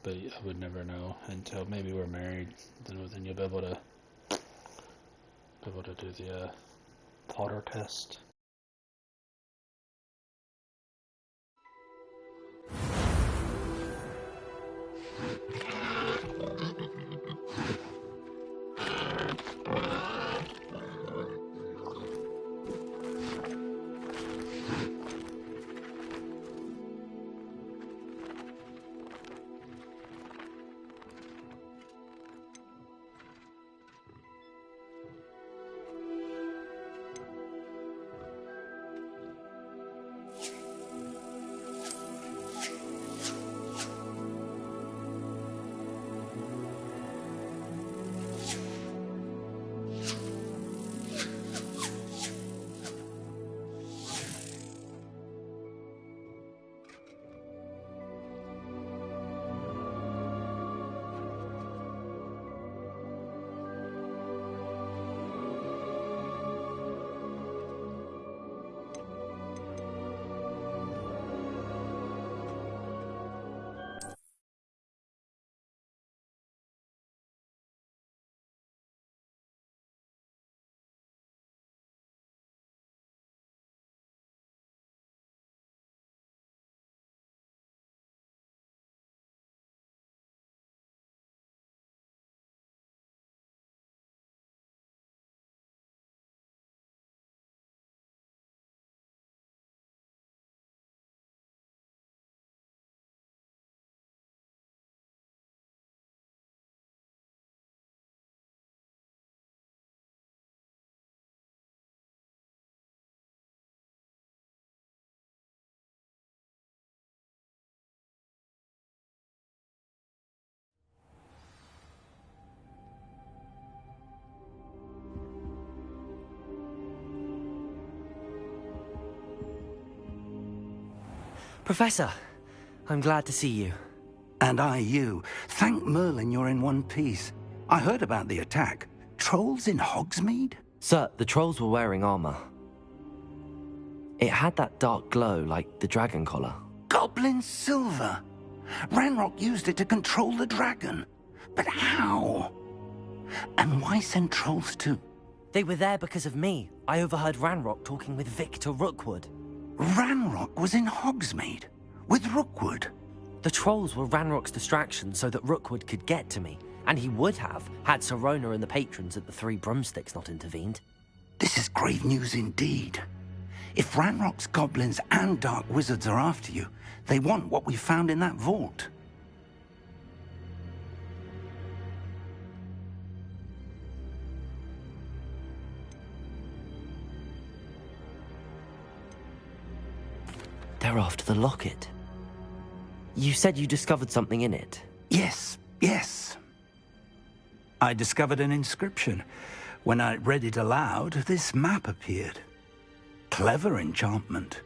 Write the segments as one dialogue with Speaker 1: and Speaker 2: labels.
Speaker 1: but I would never know until maybe we're married. Then you'll be able to do the Potter test.
Speaker 2: Professor, I'm glad to see you.
Speaker 3: And I you. Thank Merlin you're in one piece. I heard about the attack. Trolls in Hogsmeade?
Speaker 2: Sir, the trolls were wearing armor. It had that dark glow like the dragon collar.
Speaker 3: Goblin silver! Ranrock used it to control the dragon. But how? And why send trolls too?
Speaker 2: They were there because of me. I overheard Ranrock talking with Victor Rookwood.
Speaker 3: Ranrock was in Hogsmeade? With Rookwood?
Speaker 2: The trolls were Ranrock's distraction so that Rookwood could get to me. And he would have, had Sirona and the patrons at the Three Broomsticks not intervened.
Speaker 3: This is grave news indeed. If Ranrock's goblins and dark wizards are after you, they want what we found in that vault.
Speaker 2: They're after the locket. You said you discovered something in it.
Speaker 3: Yes. I discovered an inscription. When I read it aloud, this map appeared. Clever enchantment.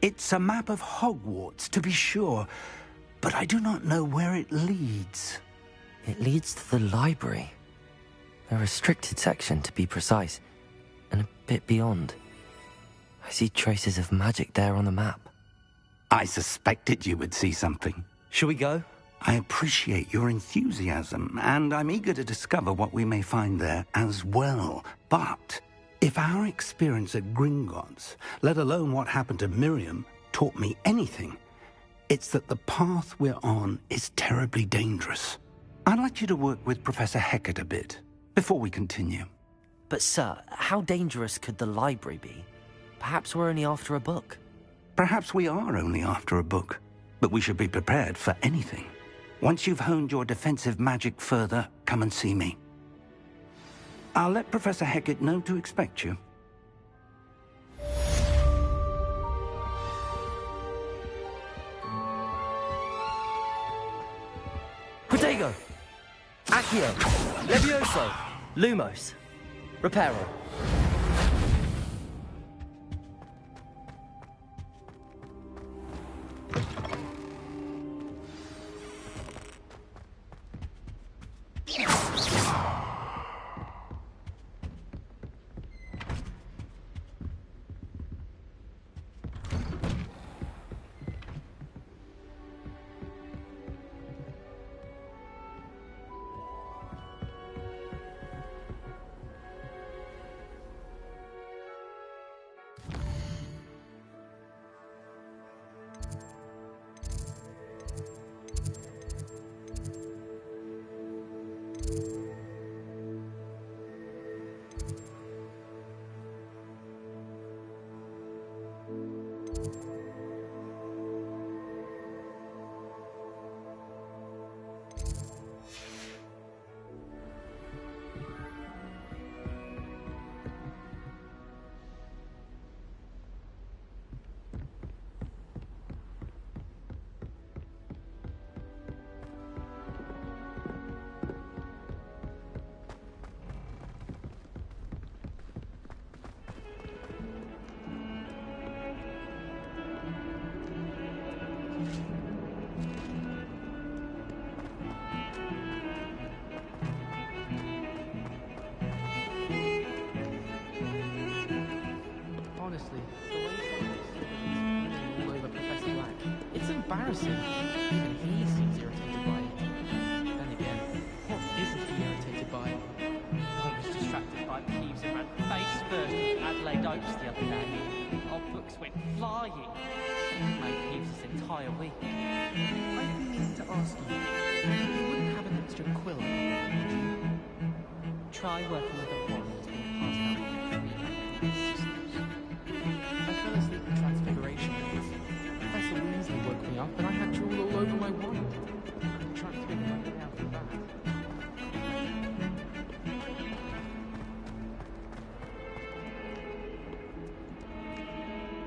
Speaker 3: It's a map of Hogwarts, to be sure, but I do not know where it leads.
Speaker 2: It leads to the library. A restricted section, to be precise, and a bit beyond. I see traces of magic there on the map.
Speaker 3: I suspected you would see something.
Speaker 2: Shall we go?
Speaker 3: I appreciate your enthusiasm, and I'm eager to discover what we may find there as well. But if our experience at Gringotts, let alone what happened to Miriam, taught me anything, it's that the path we're on is terribly dangerous. I'd like you to work with Professor Hecat a bit before we continue.
Speaker 2: But sir, how dangerous could the library be? Perhaps we're only after a book.
Speaker 3: Perhaps we are only after a book, but we should be prepared for anything. Once you've honed your defensive magic further, come and see me. I'll let Professor Hecat know to expect you.
Speaker 2: Protego! Accio! Levioso! Lumos! Reparo!
Speaker 4: comparison, even he seems irritated by it. Then again, what isn't he irritated by? I was distracted by Peeves and ran face first into Adelaide Oaks the other day. Our books went flying. Made Peeves' entire week. I've been meaning to ask you, you wouldn't have an extra quill, would you? Try working with a wand being passed out by 3 sisters. As well as the transfiguration bits. Professor Weasley woke me up and I had drool all over my wand. I'm trying to figure my way out of that.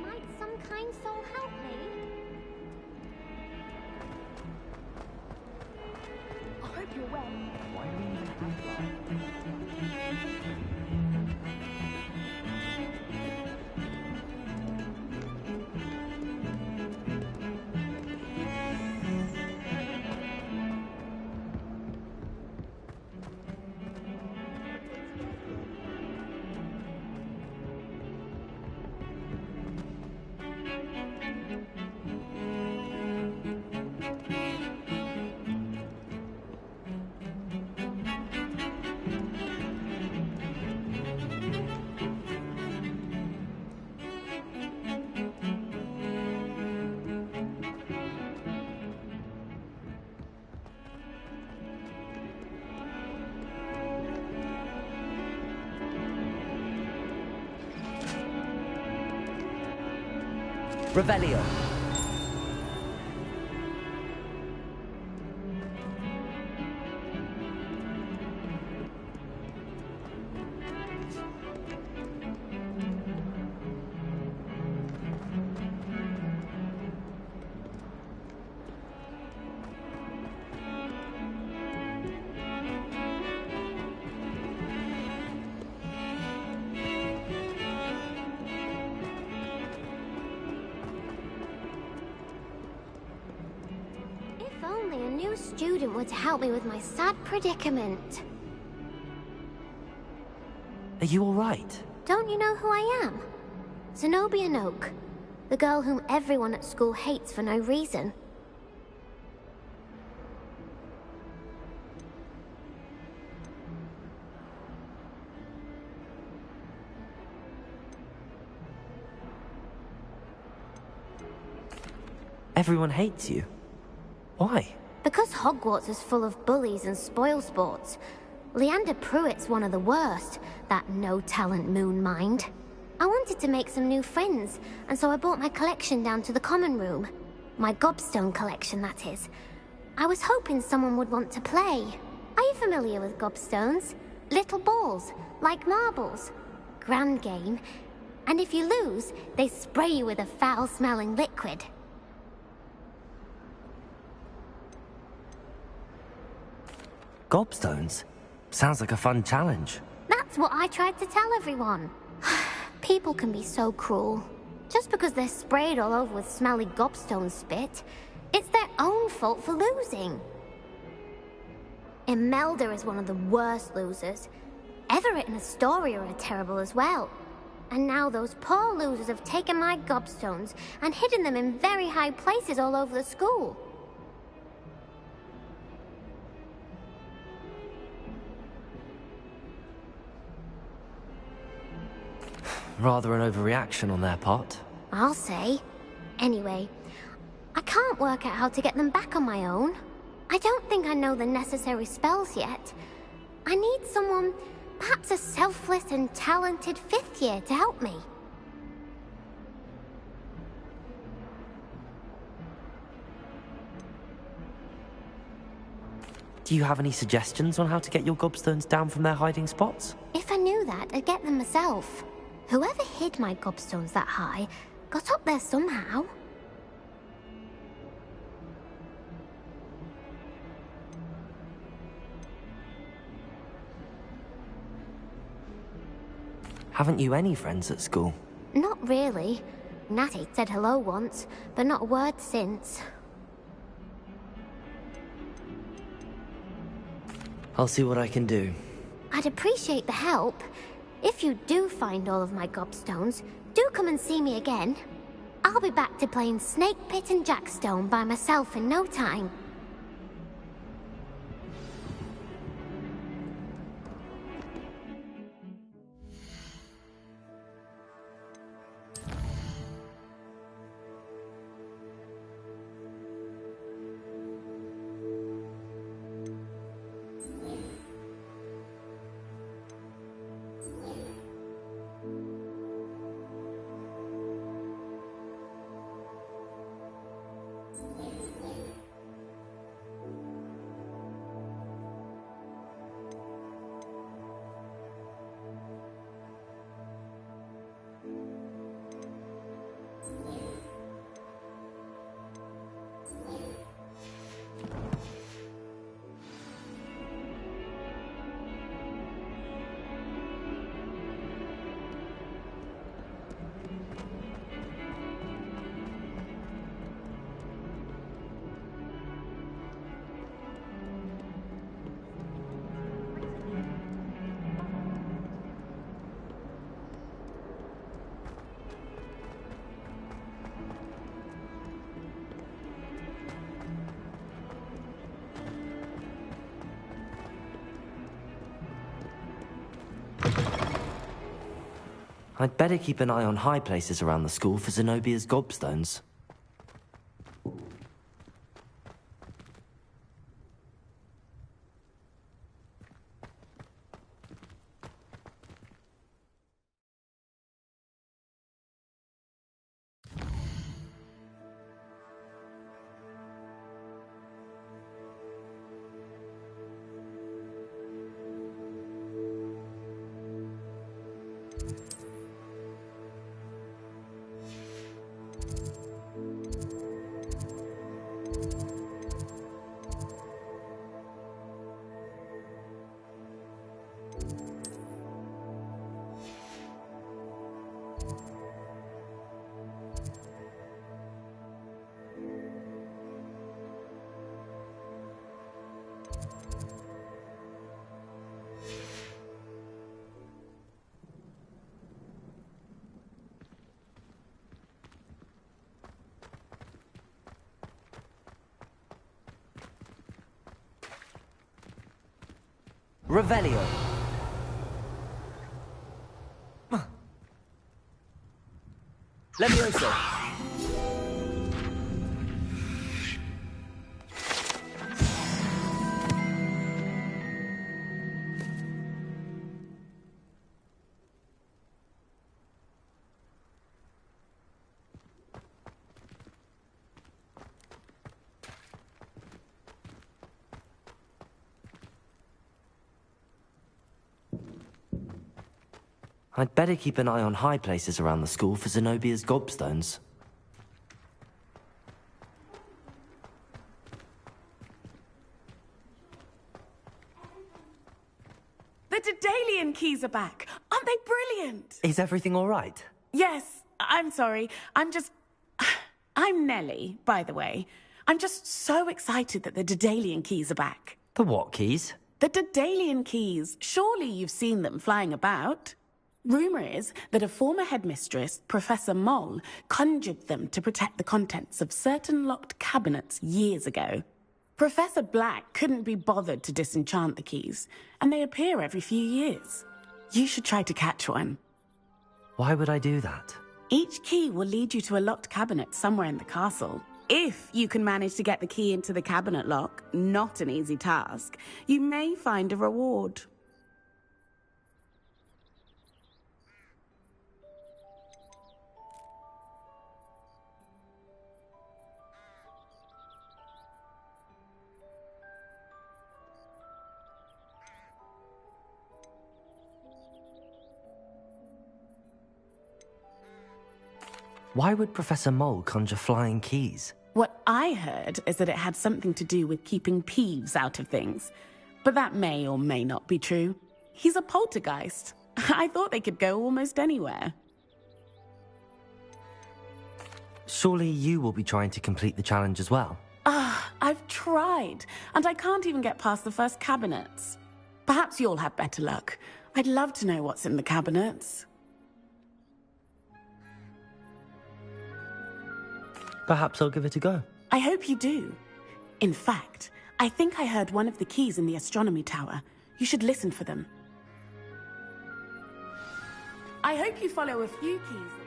Speaker 5: Might some kind soul help me? I hope you're well.
Speaker 4: Why do we even have life?
Speaker 2: Revelio.
Speaker 5: If only a new student were to help me with my sad predicament.
Speaker 2: Are you alright?
Speaker 5: Don't you know who I am? Zenobia Noak, the girl whom everyone at school hates for no reason.
Speaker 2: Everyone hates you. Why?
Speaker 5: Because Hogwarts is full of bullies and spoilsports. Leander Pruitt's one of the worst, that no-talent moon mind. I wanted to make some new friends, and so I brought my collection down to the common room. My gobstone collection, that is. I was hoping someone would want to play. Are you familiar with gobstones? Little balls, like marbles. Grand game. And if you lose, they spray you with a foul-smelling liquid.
Speaker 2: Gobstones? Sounds like a fun challenge.
Speaker 5: That's what I tried to tell everyone. People can be so cruel. Just because they're sprayed all over with smelly gobstone spit, it's their own fault for losing. Imelda is one of the worst losers. Everett and Astoria are terrible as well. And now those poor losers have taken my gobstones and hidden them in very high places all over the school.
Speaker 2: Rather an overreaction on their part.
Speaker 5: I'll say. Anyway, I can't work out how to get them back on my own. I don't think I know the necessary spells yet. I need someone, perhaps a selfless and talented 5th year to help me.
Speaker 2: Do you have any suggestions on how to get your gobstones down from their hiding spots?
Speaker 5: If I knew that, I'd get them myself. Whoever hid my gobstones that high got up there somehow.
Speaker 2: Haven't you any friends at school?
Speaker 5: Not really. Natty said hello once, but not a word since.
Speaker 2: I'll see what I can do.
Speaker 5: I'd appreciate the help. If you do find all of my gobstones, do come and see me again. I'll be back to playing Snake Pit and Jackstone by myself in no time.
Speaker 2: I'd better keep an eye on high places around the school for Zenobia's gobstones. Revelio. Levioso. I'd better keep an eye on high places around the school for Zenobia's gobstones.
Speaker 6: The Daedalian keys are back! Aren't they brilliant?
Speaker 2: Is everything all right?
Speaker 6: Yes, I'm sorry. I'm Nellie, by the way. I'm just so excited that the Daedalian keys are back.
Speaker 2: The what keys?
Speaker 6: The Daedalian keys. Surely you've seen them flying about. Rumour is that a former headmistress, Professor Moll, conjured them to protect the contents of certain locked cabinets years ago. Professor Black couldn't be bothered to disenchant the keys, and they appear every few years. You should try to catch one.
Speaker 2: Why would I do that?
Speaker 6: Each key will lead you to a locked cabinet somewhere in the castle. If you can manage to get the key into the cabinet lock, not an easy task, you may find a reward.
Speaker 2: Why would Professor Moll conjure flying keys?
Speaker 6: What I heard is that it had something to do with keeping Peeves out of things. But that may or may not be true. He's a poltergeist. I thought they could go almost anywhere.
Speaker 2: Surely you will be trying to complete the challenge as well?
Speaker 6: I've tried, and I can't even get past the first cabinets. Perhaps you'll have better luck. I'd love to know what's in the cabinets.
Speaker 2: Perhaps I'll give it a go.
Speaker 6: I hope you do. In fact, I think I heard one of the keys in the astronomy tower. You should listen for them. I hope you follow a few keys.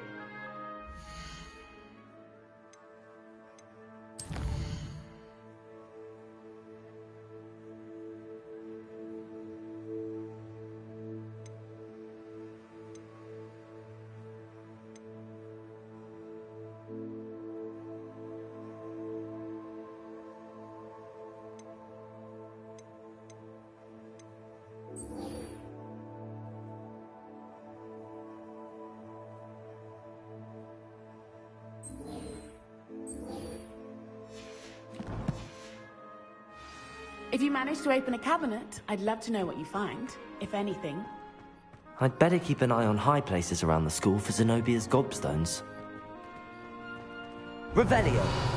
Speaker 6: If you manage to open a cabinet, I'd love to know what you find, if anything.
Speaker 2: I'd better keep an eye on high places around the school for Zenobia's gobstones. Revelio!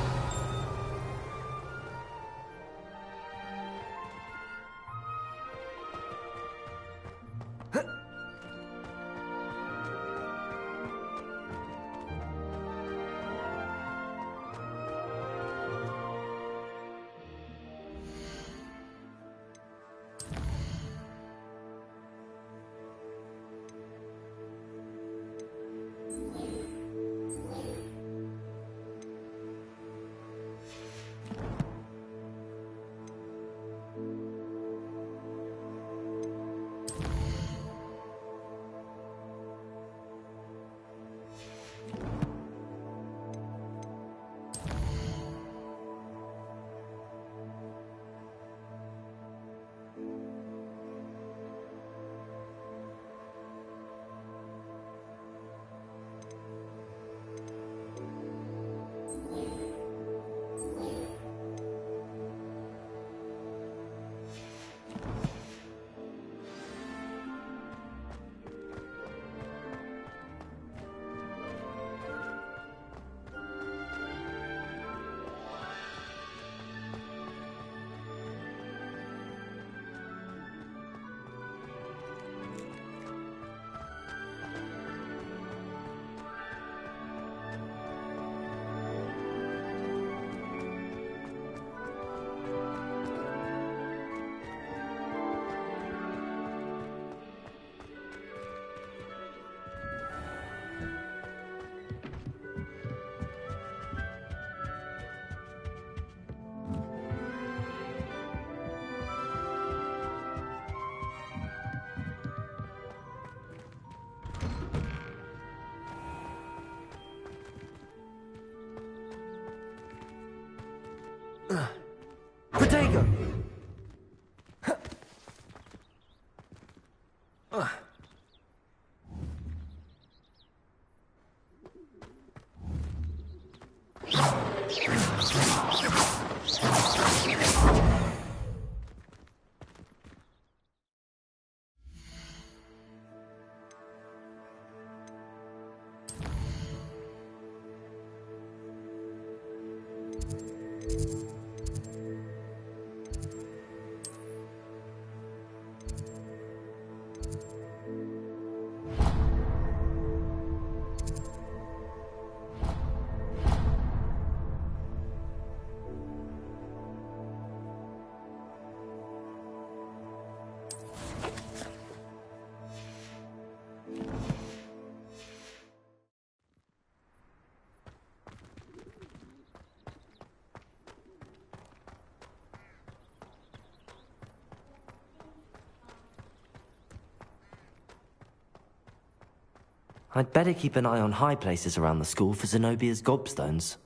Speaker 2: Protego! I'd better keep an eye on high places around the school for Zenobia's gobstones.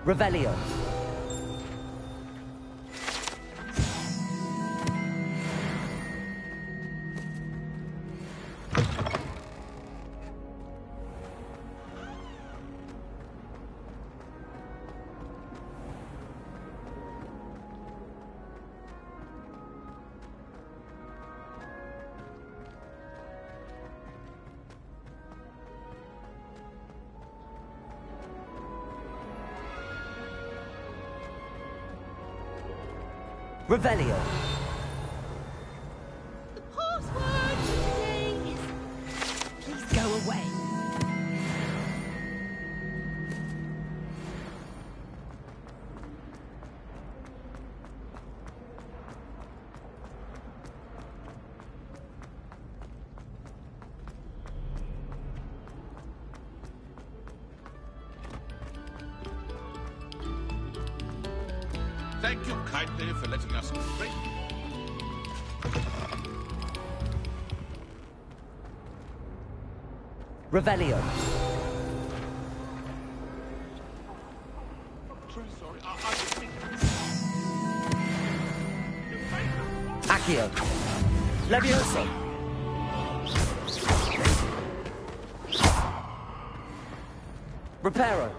Speaker 2: Revelio. Revelio.
Speaker 7: The password for today is... Please go away.
Speaker 8: Thank you kindly for letting us complete.
Speaker 2: Revelio.
Speaker 8: Truly sorry, I didn't mean
Speaker 2: Accio. Levioso. Reparo.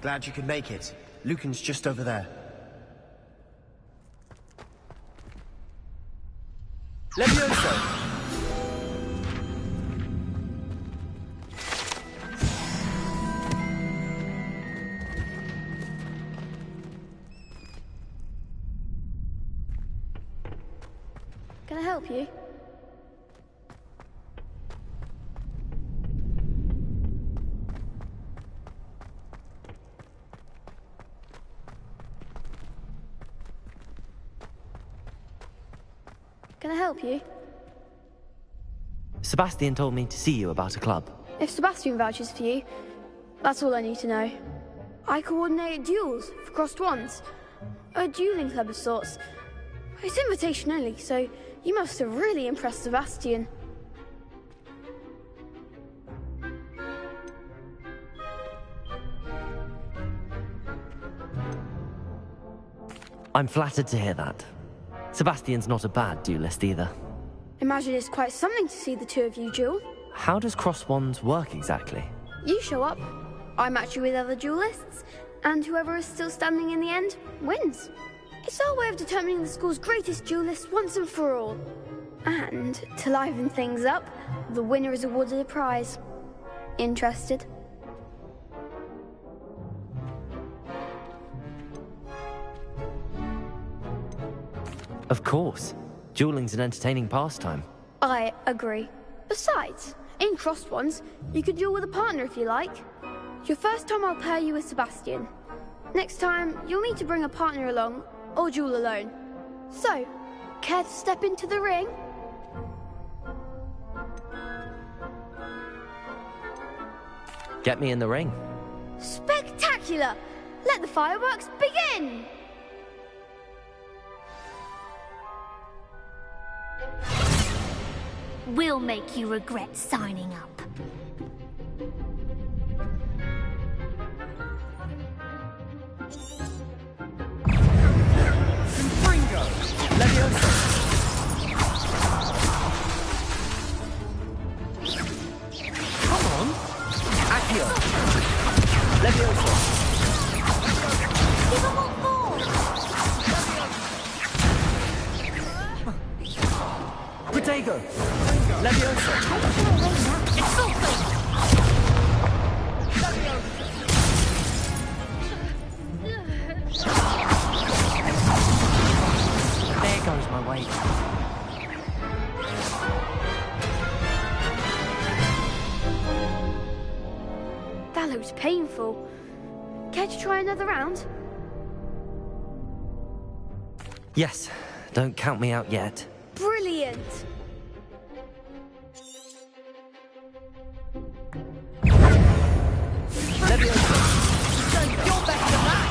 Speaker 9: Glad you could make it. Lucan's just over there. Levioso!
Speaker 10: Can I help you? Can I help you?
Speaker 2: Sebastian told me to see you about a club.
Speaker 10: If Sebastian vouches for you, that's all I need to know. I coordinate duels for crossed wands. A dueling club of sorts. It's invitation only, so you must have really impressed Sebastian.
Speaker 2: I'm flattered to hear that. Sebastian's not a bad duelist either.
Speaker 10: Imagine it's quite something to see the two of you duel.
Speaker 2: How does cross wands work exactly?
Speaker 10: You show up, I match you with other duelists, and whoever is still standing in the end wins. It's our way of determining the school's greatest duelist once and for all. And to liven things up, the winner is awarded a prize. Interested?
Speaker 2: Of course. Dueling's an entertaining pastime.
Speaker 10: I agree. Besides, in crossed ones, you could duel with a partner if you like. Your first time I'll pair you with Sebastian. Next time, you'll need to bring a partner along, or duel alone. So, care to step into the ring?
Speaker 2: Get me in the ring.
Speaker 10: Spectacular! Let the fireworks begin!
Speaker 5: We'll make you regret signing up.
Speaker 9: Ringo! Levioso! Come on! Accio! Levioso!
Speaker 5: Give them all four!
Speaker 9: Protego! Levioso!
Speaker 5: It's filthy!
Speaker 2: There goes my weight.
Speaker 10: That looks painful. Care to try another round?
Speaker 2: Yes, don't count me out yet.
Speaker 10: Brilliant!
Speaker 9: Levioso! You're better than that!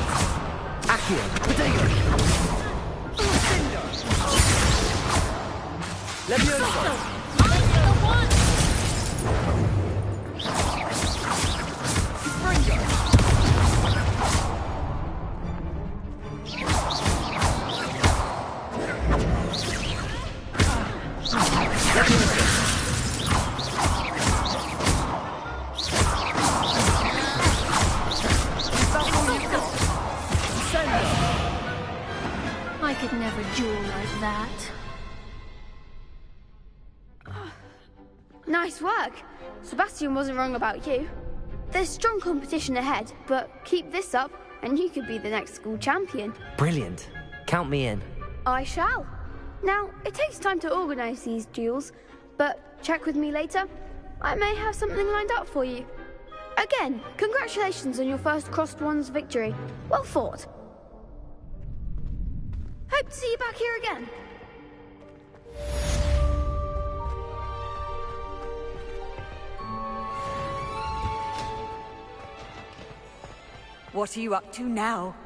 Speaker 9: Accio! Protego! Lucindo! Levioso! Ringo!
Speaker 5: I could never duel like that.
Speaker 10: Nice work. Sebastian wasn't wrong about you. There's strong competition ahead, but keep this up and you could be the next school champion.
Speaker 2: Brilliant. Count me in.
Speaker 10: I shall. Now, it takes time to organise these duels, but check with me later. I may have something lined up for you. Again, congratulations on your first crossed wands victory. Well fought. Hope to see you back here again.
Speaker 11: What are you up to now?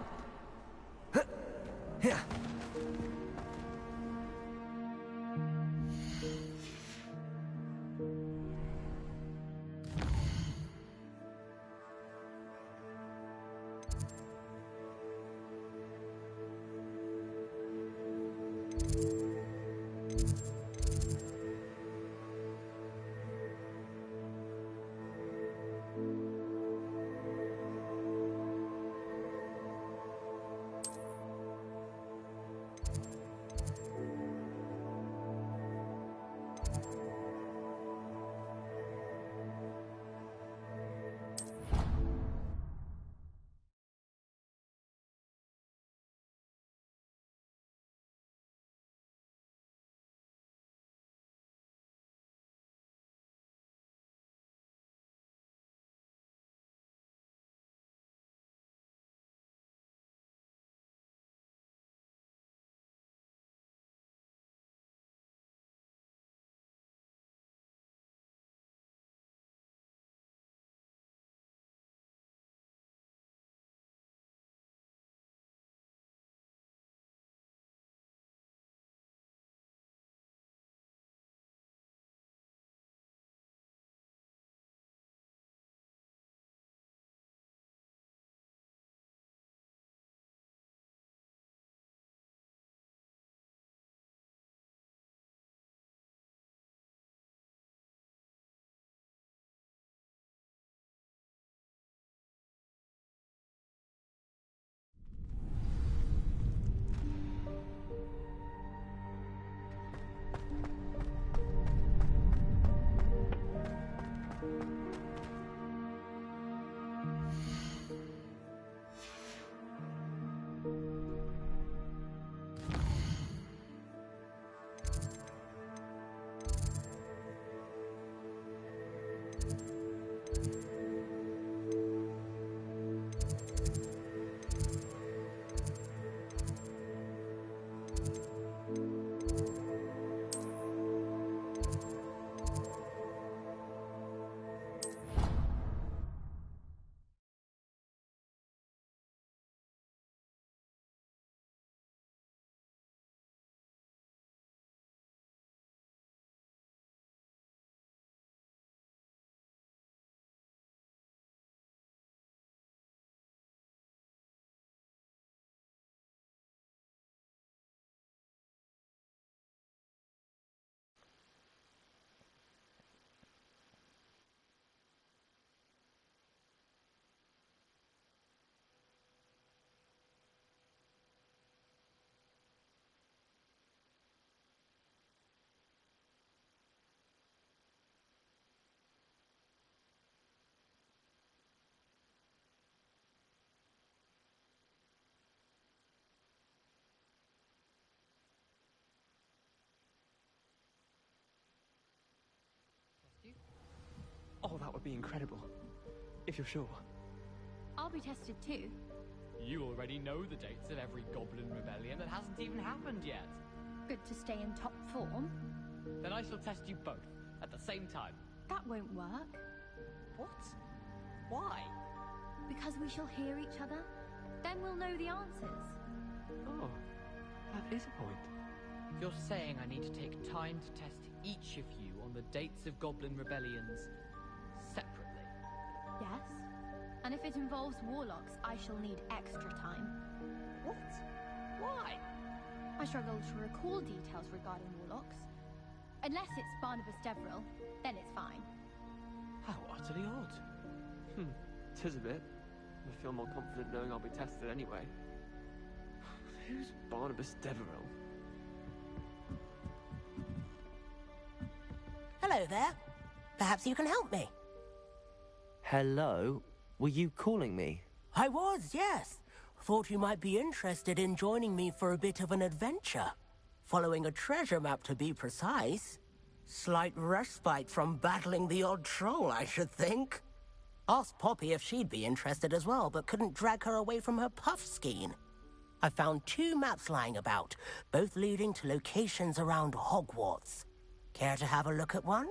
Speaker 9: would be incredible. If you're sure.
Speaker 7: I'll be tested too.
Speaker 4: You already know the dates of every goblin rebellion that hasn't even happened yet.
Speaker 7: Good to stay in top form.
Speaker 4: Then I shall test you both at the same time.
Speaker 7: That won't work.
Speaker 4: What? Why?
Speaker 7: Because we shall hear each other. Then we'll know the answers.
Speaker 9: Oh, that is a point.
Speaker 4: You're saying I need to take time to test each of you on the dates of goblin rebellions separately?
Speaker 7: Yes. And if it involves warlocks, I shall need extra time.
Speaker 4: What? Why?
Speaker 7: I struggle to recall details regarding warlocks. Unless it's Barnabas Deverell, then it's fine.
Speaker 9: How utterly odd. Tis a bit. I feel more confident knowing I'll be tested anyway. Who's Barnabas Deverell?
Speaker 11: Hello there. Perhaps you can help me.
Speaker 2: Hello? Were you calling me?
Speaker 11: I was, yes. Thought you might be interested in joining me for a bit of an adventure. Following a treasure map, to be precise. Slight respite from battling the odd troll, I should think. Asked Poppy if she'd be interested as well, but couldn't drag her away from her puff skein. I found 2 maps lying about, both leading to locations around Hogwarts. Care to have a look at one?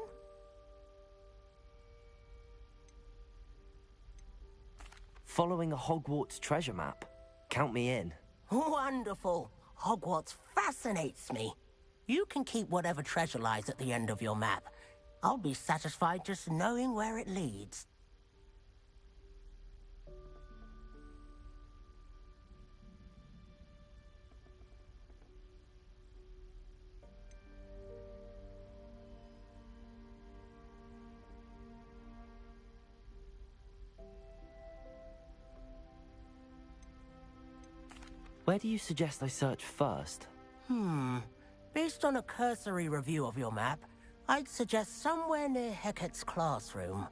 Speaker 2: Following a Hogwarts treasure map? Count me in.
Speaker 11: Wonderful. Hogwarts fascinates me. You can keep whatever treasure lies at the end of your map. I'll be satisfied just knowing where it leads.
Speaker 2: Where do you suggest I search first?
Speaker 11: Based on a cursory review of your map, I'd suggest somewhere near Hecat's classroom.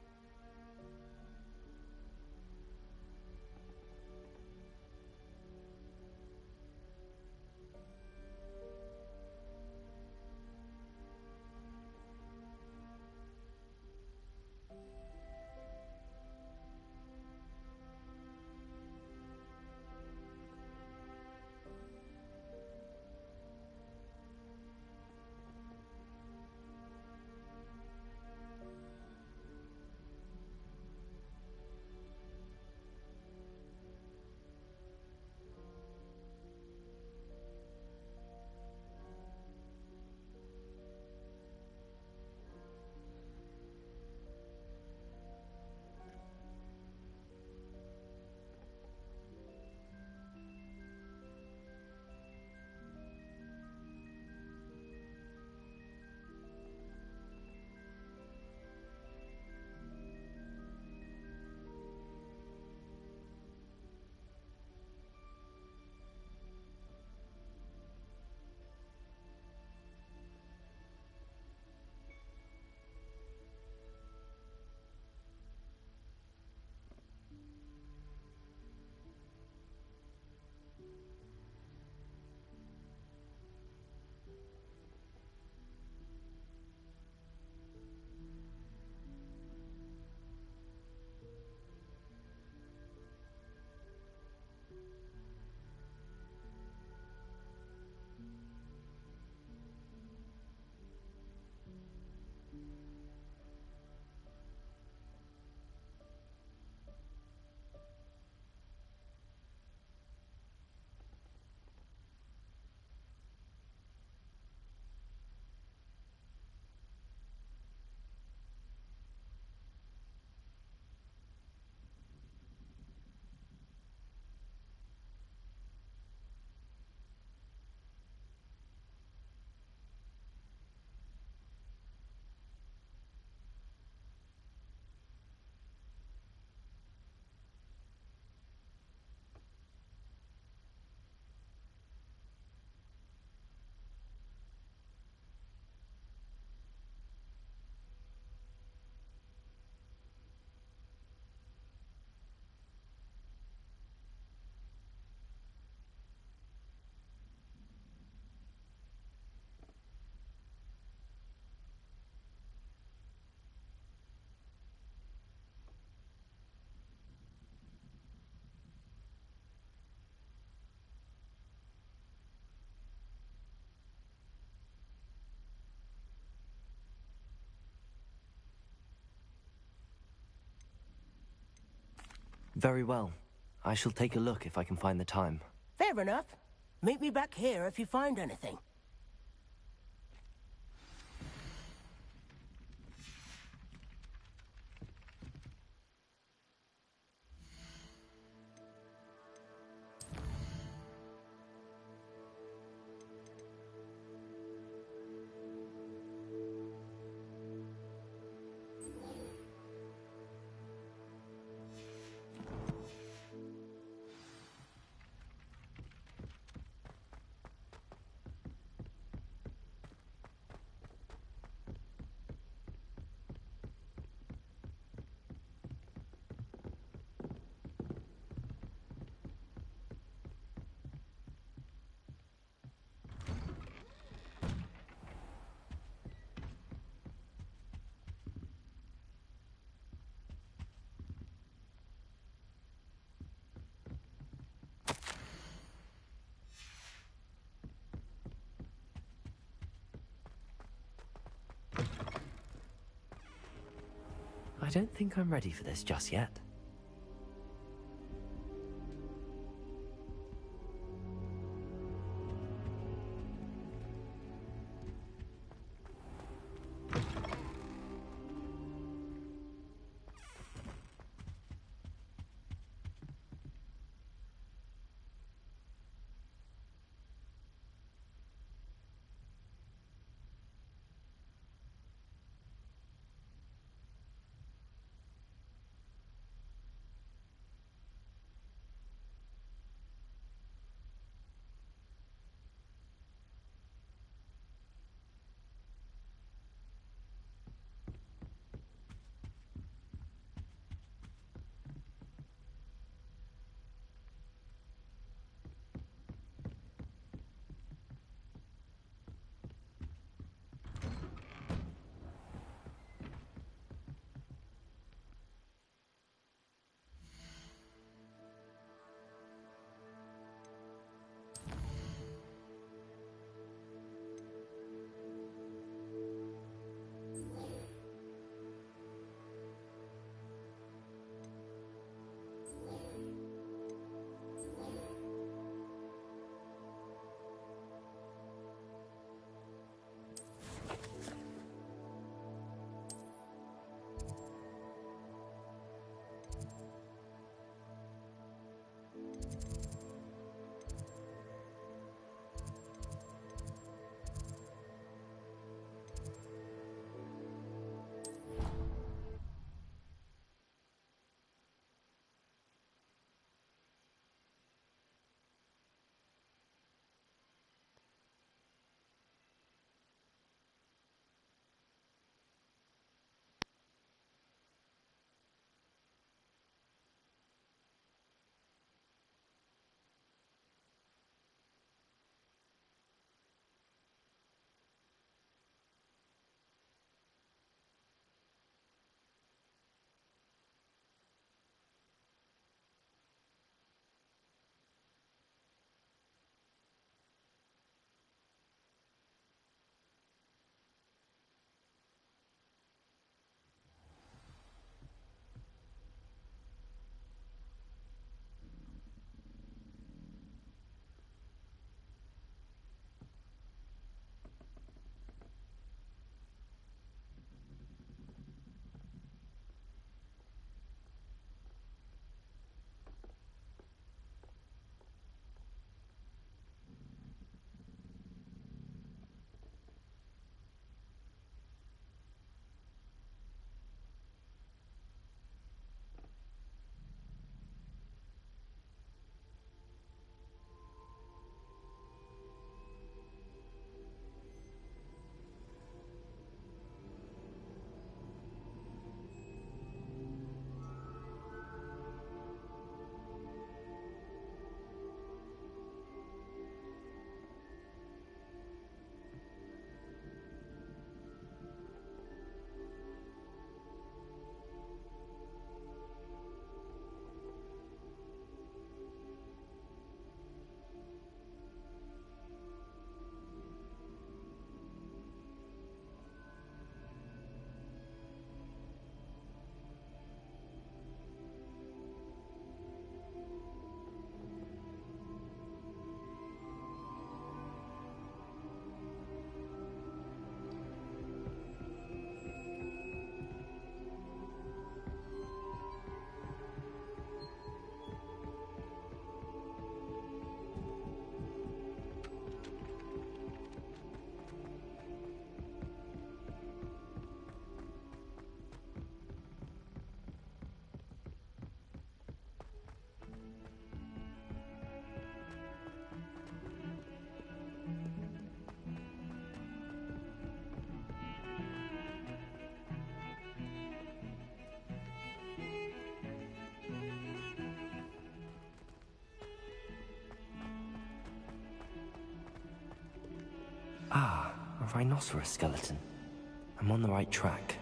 Speaker 2: Very well. I shall take a look if I can find the time.
Speaker 11: Fair enough. Meet me back here if you find anything.
Speaker 2: I don't think I'm ready for this just yet. Ah, a rhinoceros skeleton. I'm on the right track.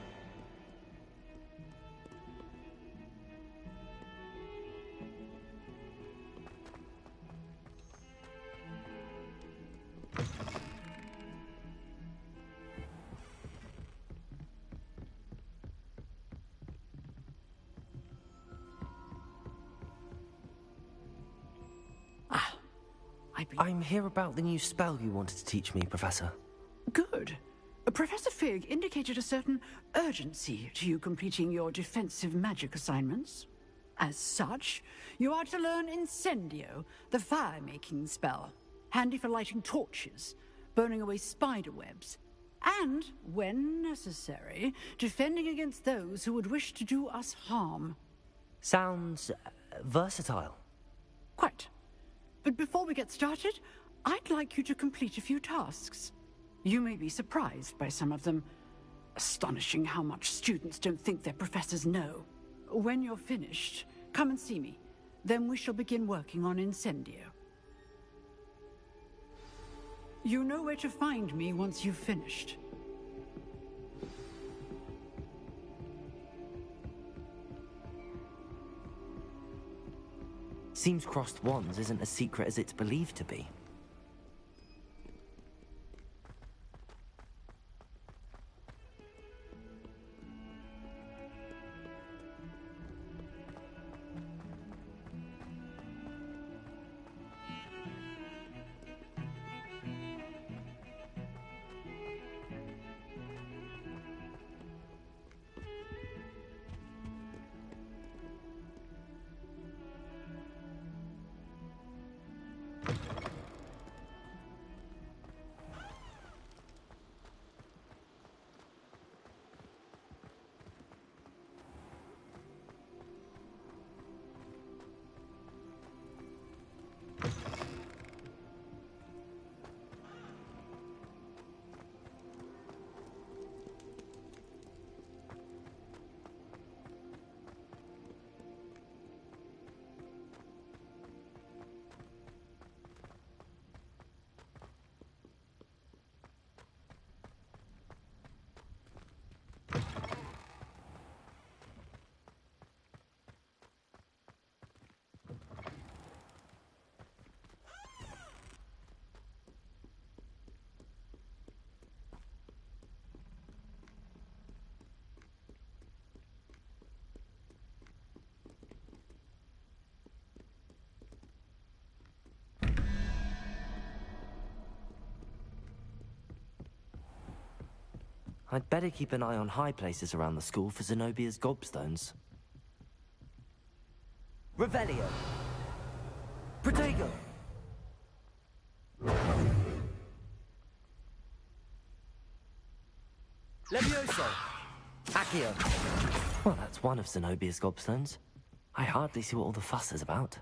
Speaker 2: I'm here about the new spell you wanted to teach me, Professor.
Speaker 12: Good. Professor Fig indicated a certain urgency to you completing your defensive magic assignments. As such, you are to learn Incendio, the fire-making spell, handy for lighting torches, burning away spider webs, and, when necessary, defending against those who would wish to do us harm.
Speaker 2: Sounds versatile.
Speaker 12: Quite. But before we get started, I'd like you to complete a few tasks. You may be surprised by some of them. Astonishing how much students don't think their professors know. When you're finished, come and see me. Then we shall begin working on Incendio. You know where to find me once you've finished.
Speaker 2: Seems crossed wands isn't as secret as it's believed to be. I'd better keep an eye on high places around the school for Zenobia's gobstones. Revelio! Protego! Levioso! Accio! Well, that's one of Zenobia's gobstones. I hardly see what all the fuss is about.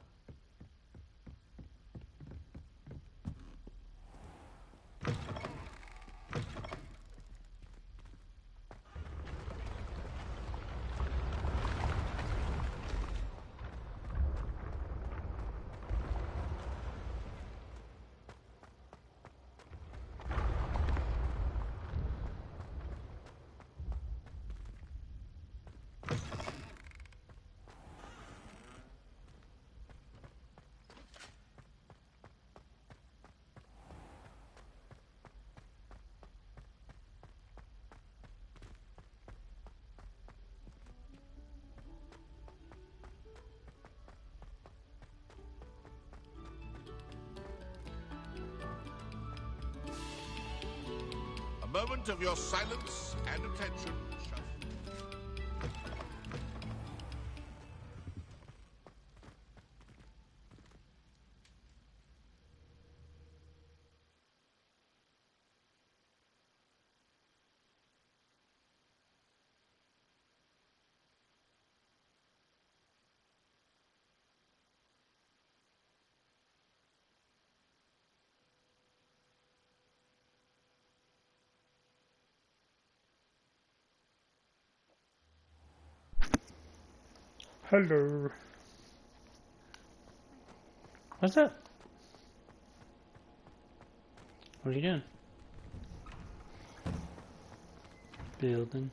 Speaker 8: A moment of your silence and attention.
Speaker 1: Hello. What's that? What are you doing? Fielding.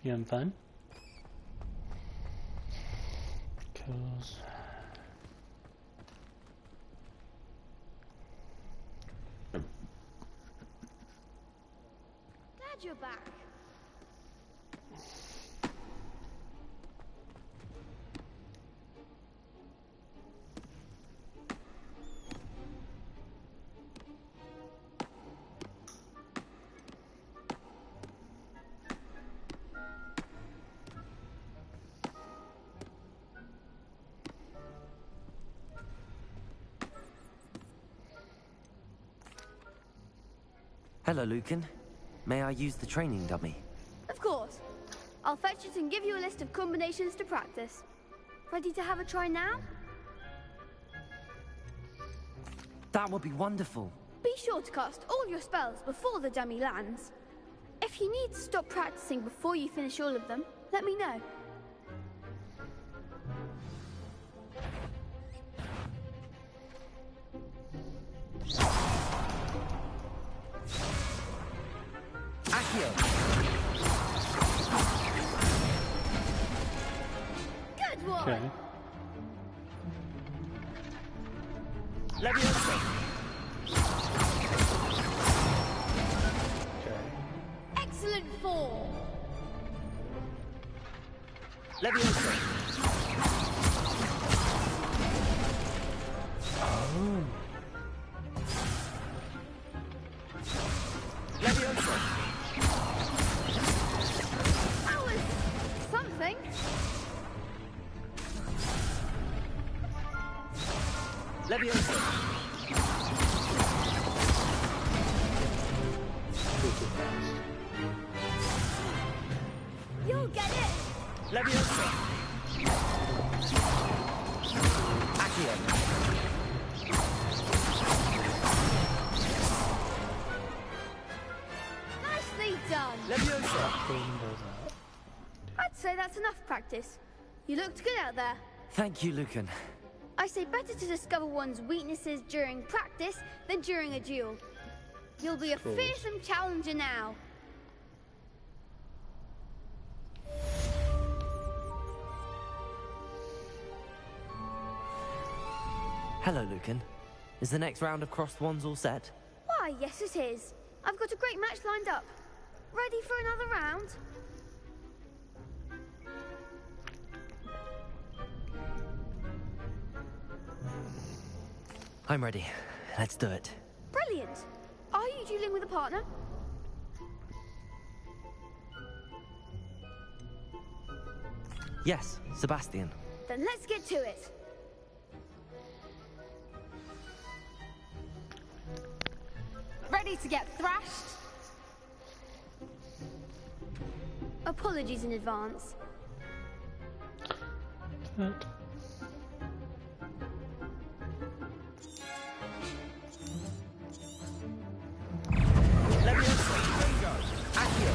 Speaker 1: You having fun? Cause
Speaker 10: Glad you're back.
Speaker 2: Hello, Lucan. May I use the training dummy?
Speaker 10: Of course. I'll fetch it and give you a list of combinations to practice. Ready to have a try now?
Speaker 2: That would be wonderful.
Speaker 10: Be sure to cast all your spells before the dummy lands. If you need to stop practicing before you finish all of them, let me know. Good one!
Speaker 1: okay.
Speaker 11: Leviosa.
Speaker 1: Okay.
Speaker 10: Excellent form!
Speaker 11: Leviosa.
Speaker 1: Oh.
Speaker 11: Leviosa.
Speaker 10: That was something.
Speaker 11: Leviosa.
Speaker 10: You'll get it.
Speaker 11: Leviosa. Accio.
Speaker 10: Nicely done.
Speaker 11: Leviosa.
Speaker 10: I'd say that's enough practice. You looked good out there.
Speaker 2: Thank you, Lucan.
Speaker 10: I say better to discover one's weaknesses during practice than during a duel. You'll be a
Speaker 1: Cool.
Speaker 10: fearsome challenger now.
Speaker 2: Hello, Lucan. Is the next round of crossed wands all set?
Speaker 10: Why, yes it is. I've got a great match lined up. Ready for another round?
Speaker 2: I'm ready. Let's do it.
Speaker 10: Brilliant. Are you dueling with a partner?
Speaker 2: Yes, Sebastian.
Speaker 10: Then let's get to it.
Speaker 7: Ready to get thrashed?
Speaker 10: Apologies in advance.
Speaker 1: Fuck.
Speaker 11: Leviosa. Accio.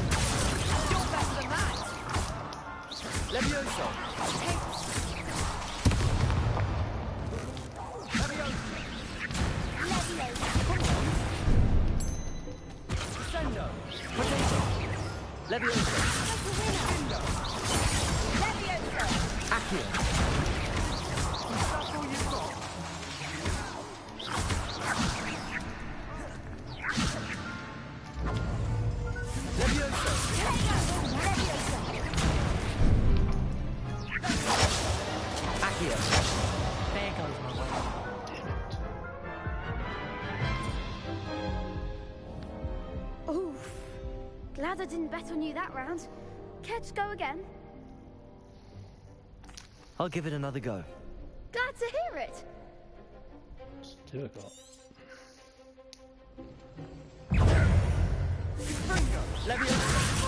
Speaker 7: You're better than that!
Speaker 11: Leviosa. Sendo. Potato. Leviosa. Accio. That's all you've got. Leviosa. Accio.
Speaker 4: There goes my way.
Speaker 10: Oof. Glad I didn't bet on you that round. Care to go again?
Speaker 2: I'll give it another go.
Speaker 10: Glad to hear it.
Speaker 1: It's 2 o'clock.
Speaker 11: Leviosa.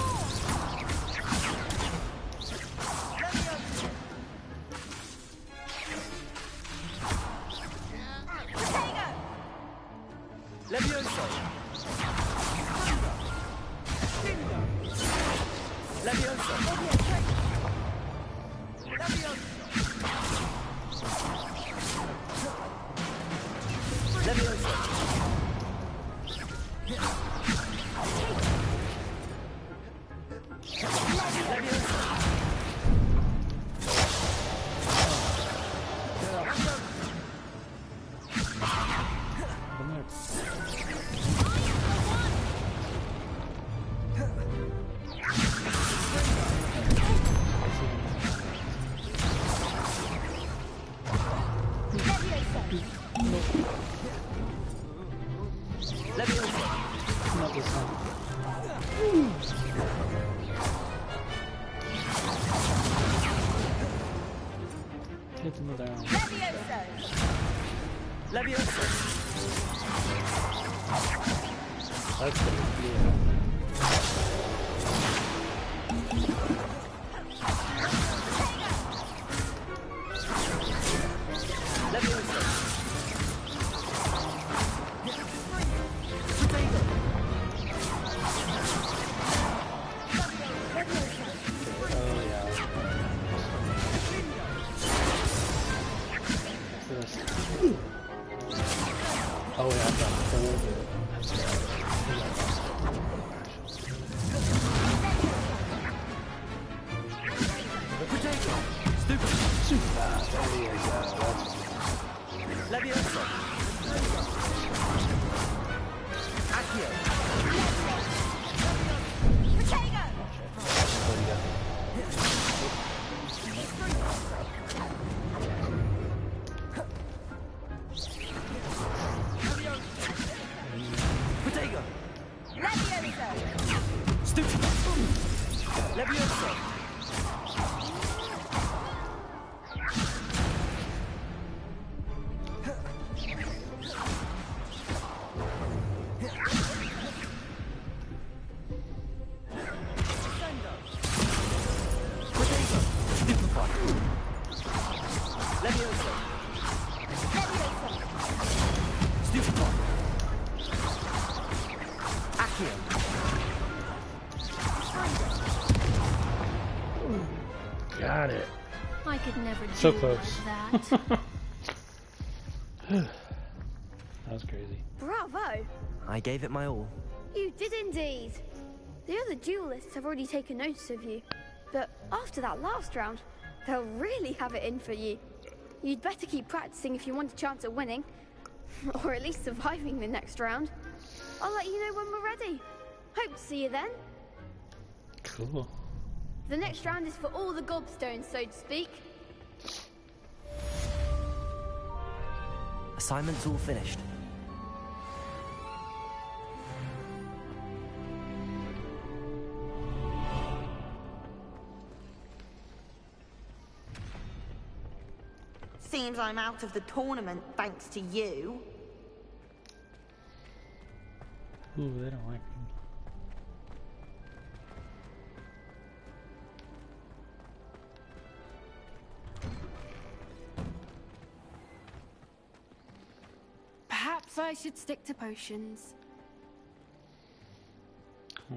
Speaker 11: Leviosa. Leviosa. Leviosa.
Speaker 1: Hit them down. That's good. Yeah. Oh yeah, I've got a whole bit. Got it.
Speaker 5: I could never do
Speaker 1: So close.
Speaker 5: that.
Speaker 1: That was crazy.
Speaker 10: Bravo!
Speaker 2: I gave it my all.
Speaker 10: You did indeed. The other duelists have already taken notice of you, but after that last round, they'll really have it in for you. You'd better keep practicing if you want a chance at winning, or at least surviving the next round. I'll let you know when we're ready. Hope to see you then.
Speaker 1: Cool.
Speaker 10: The next round is for all the gobstones, so to speak.
Speaker 2: Assignment's all finished.
Speaker 13: Seems I'm out of the tournament thanks to you.
Speaker 1: Ooh, they don't like me.
Speaker 10: Perhaps I should stick to potions.
Speaker 1: Aw.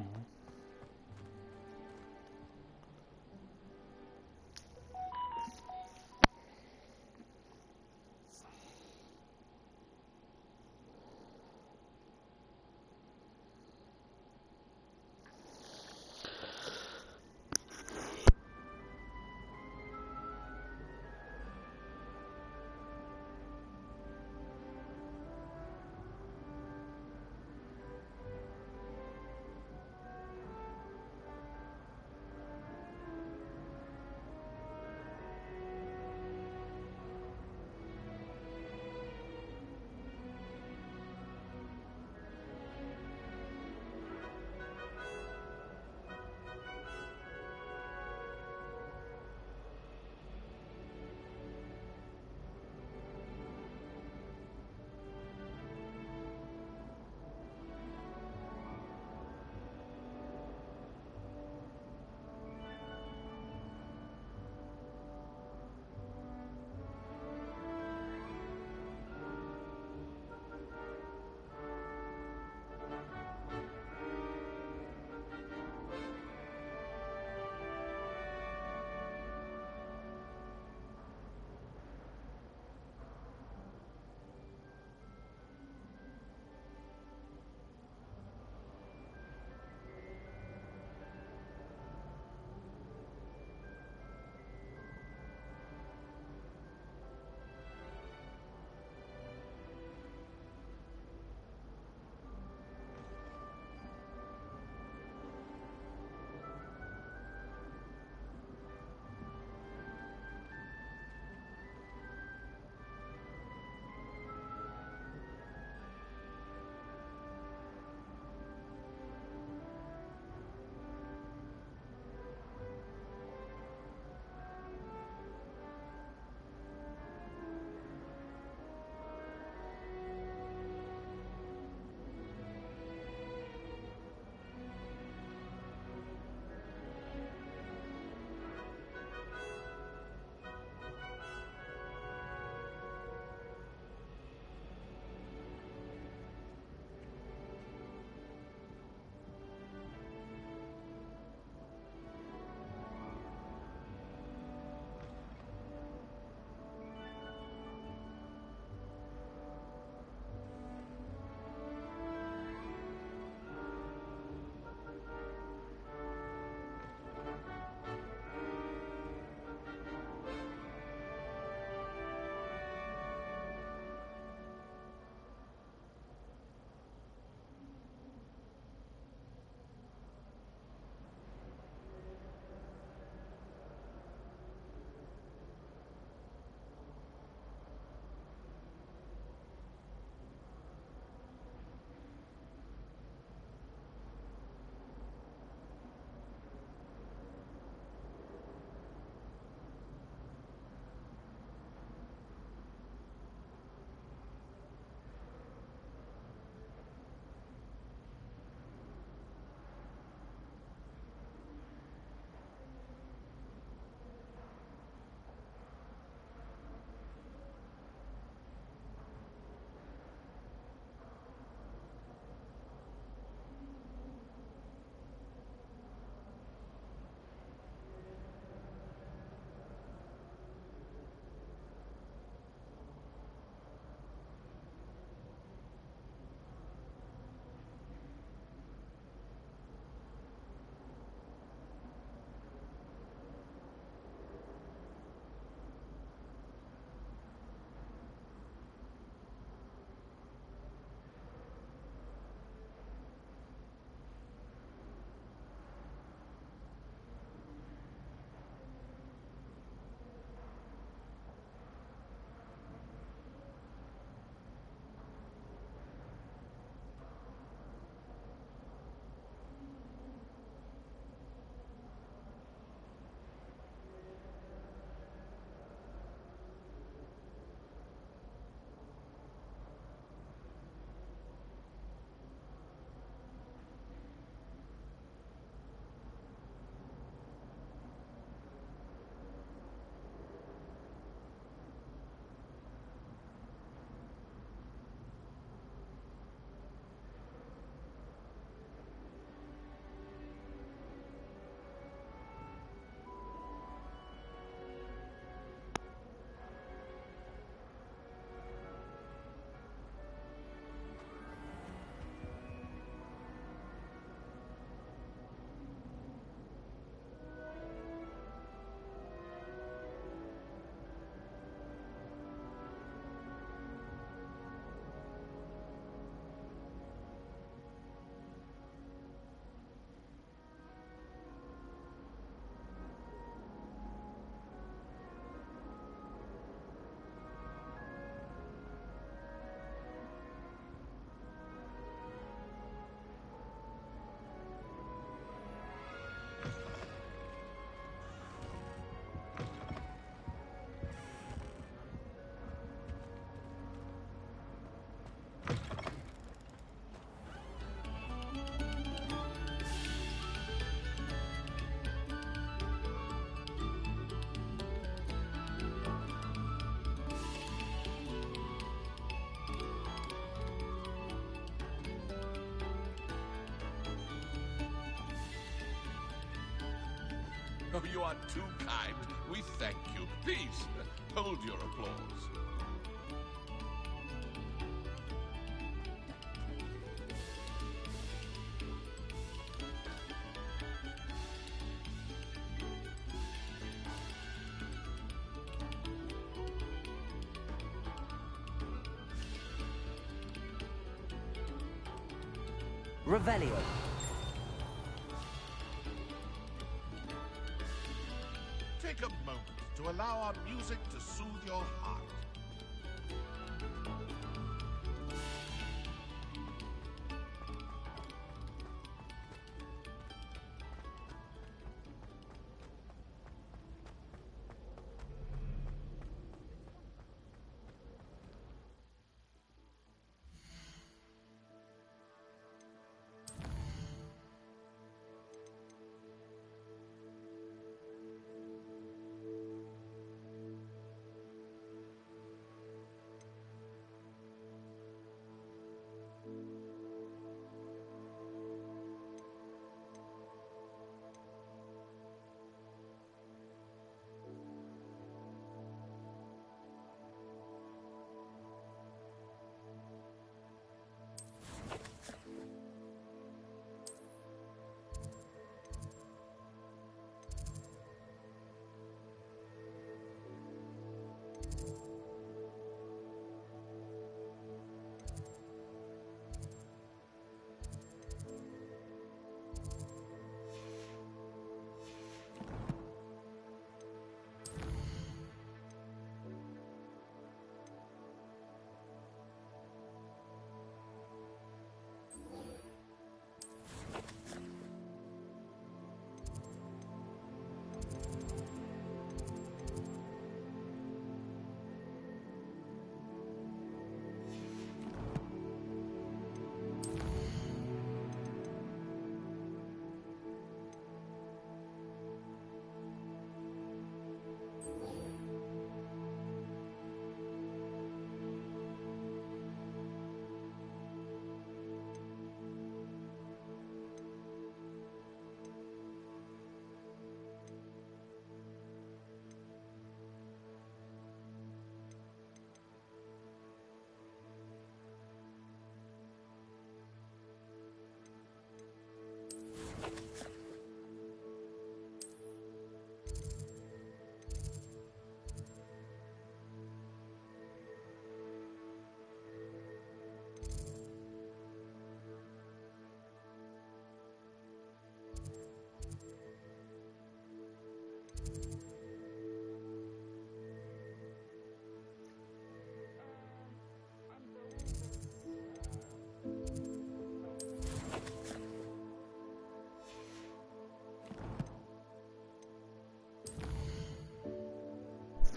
Speaker 8: Oh, you are too kind. We thank you. Please, hold your applause.
Speaker 2: Revelio.
Speaker 8: Take a moment to allow our music to soothe your heart.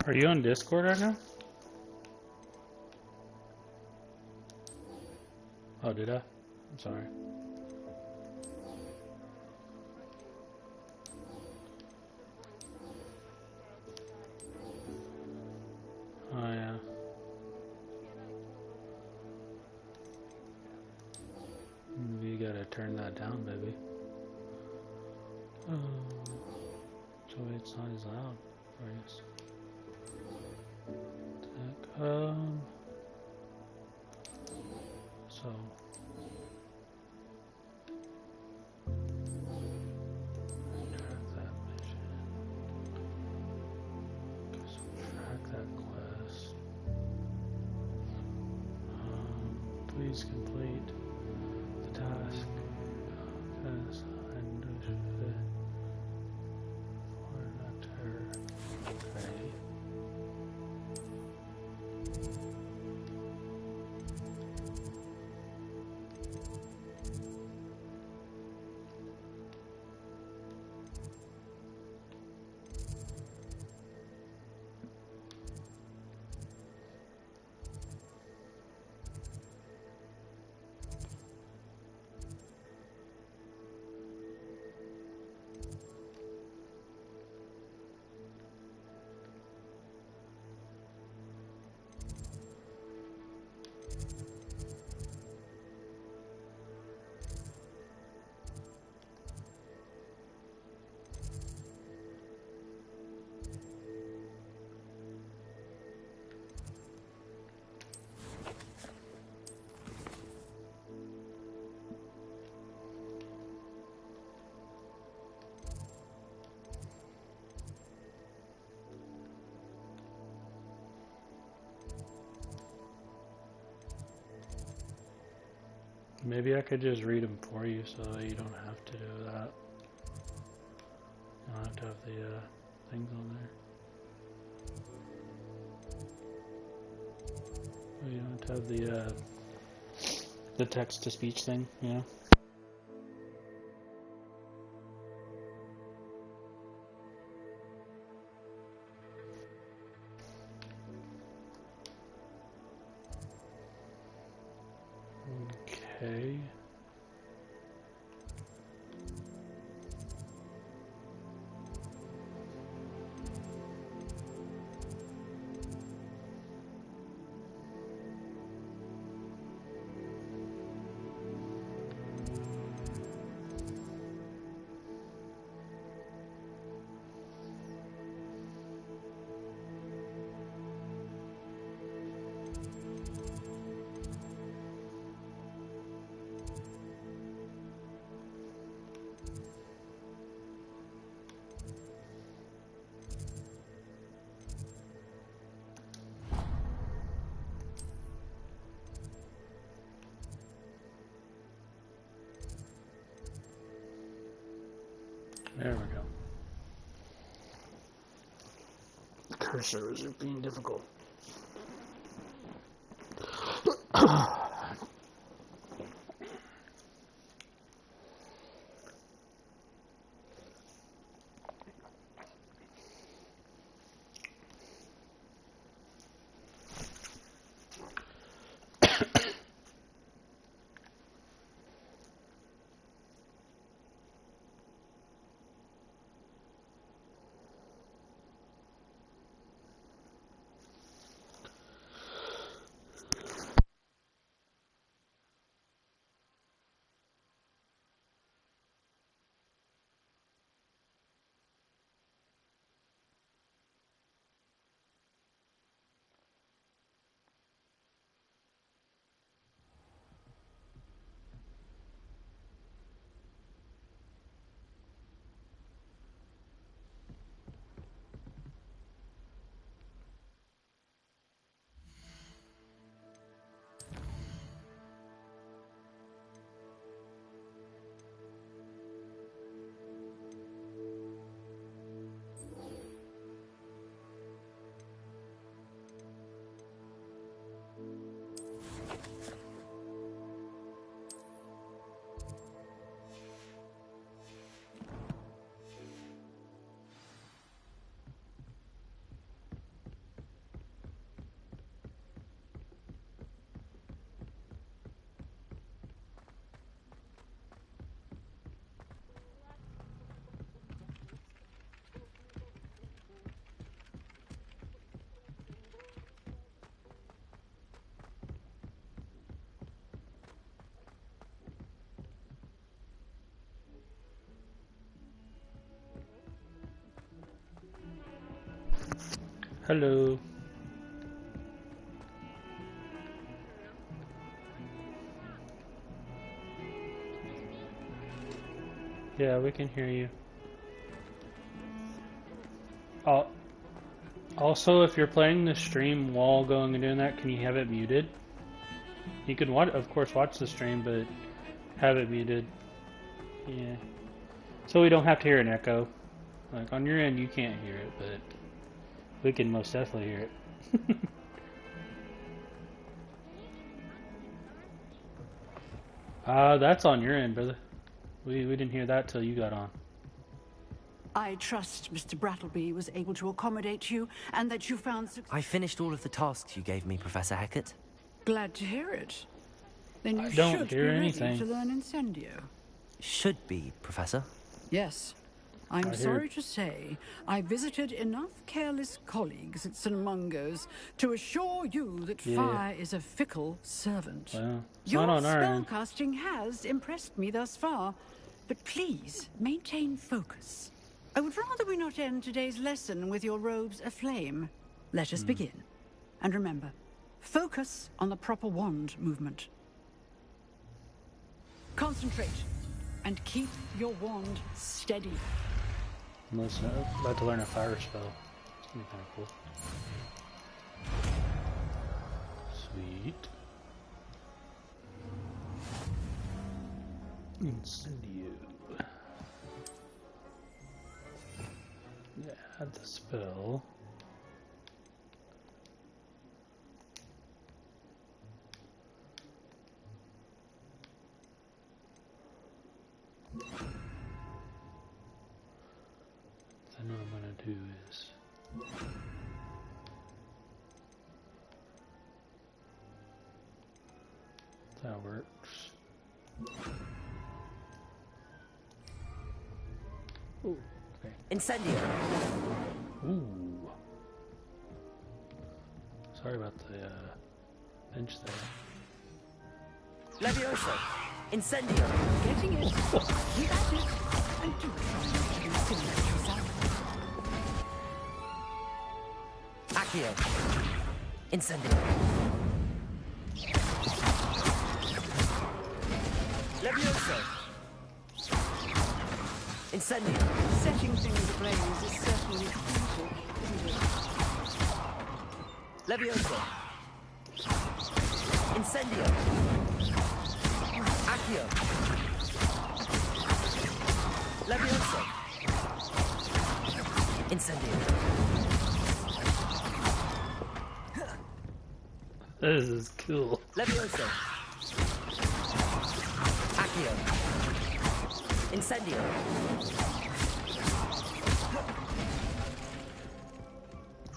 Speaker 1: Are you on Discord right now? Oh, did I? I'm sorry. Oh, yeah. You gotta turn that down, baby. Oh, so it's not as loud, I guess. So track that mission. So track that quest. Please complete the task. As and for that okay. Maybe I could just read them for you so that you don't have to do that. You don't have to have the things on there. You don't have to have the text-to-speech thing, you know? Okay. There we go. The cursor is being difficult. Hello. Yeah, we can hear you. Also, if you're playing the stream while going and doing that, can you have it muted? You can, of course, watch the stream, but have it muted. Yeah. So we don't have to hear an echo. Like, on your end, you can't hear it, but we can most definitely hear it. That's on your end, brother. We didn't hear that till you got on.
Speaker 12: I trust Mr. Brattleby was able to accommodate you, and that you found success.
Speaker 2: I finished all of the tasks you gave me, Professor Hackett.
Speaker 12: Glad to hear it. Then you
Speaker 1: don't
Speaker 12: should
Speaker 1: hear
Speaker 12: be ready
Speaker 1: anything.
Speaker 12: to learn Incendio.
Speaker 2: Should be, Professor.
Speaker 12: Yes. I'm sorry to say, I visited enough careless colleagues at St. Mungo's to assure you that fire is a fickle servant.
Speaker 1: Well, it's
Speaker 12: Your
Speaker 1: not on our end.
Speaker 12: spellcasting has impressed me thus far, but please maintain focus. I would rather we not end today's lesson with your robes aflame. Let us begin. And remember, focus on the proper wand movement. Concentrate, and keep your wand steady.
Speaker 1: I'm about to learn a fire spell. It's gonna be kind of cool. Sweet. Incendio. Yeah, add the spell. Then what I'm gonna do is that works. Ooh, okay.
Speaker 2: Incendio.
Speaker 1: Ooh. Sorry about the bench there.
Speaker 2: Levioso. Incendio.
Speaker 12: Getting it. Keep at it. And do try not to incinerator yourself.
Speaker 2: Accio. Incendio. Levioso. Incendio.
Speaker 12: Setting things ablaze is certainly painful, isn't it?
Speaker 2: Levioso. Incendio. Accio. Levioso. Incendio.
Speaker 1: This is cool.
Speaker 2: Levioso. Accio. Incendio.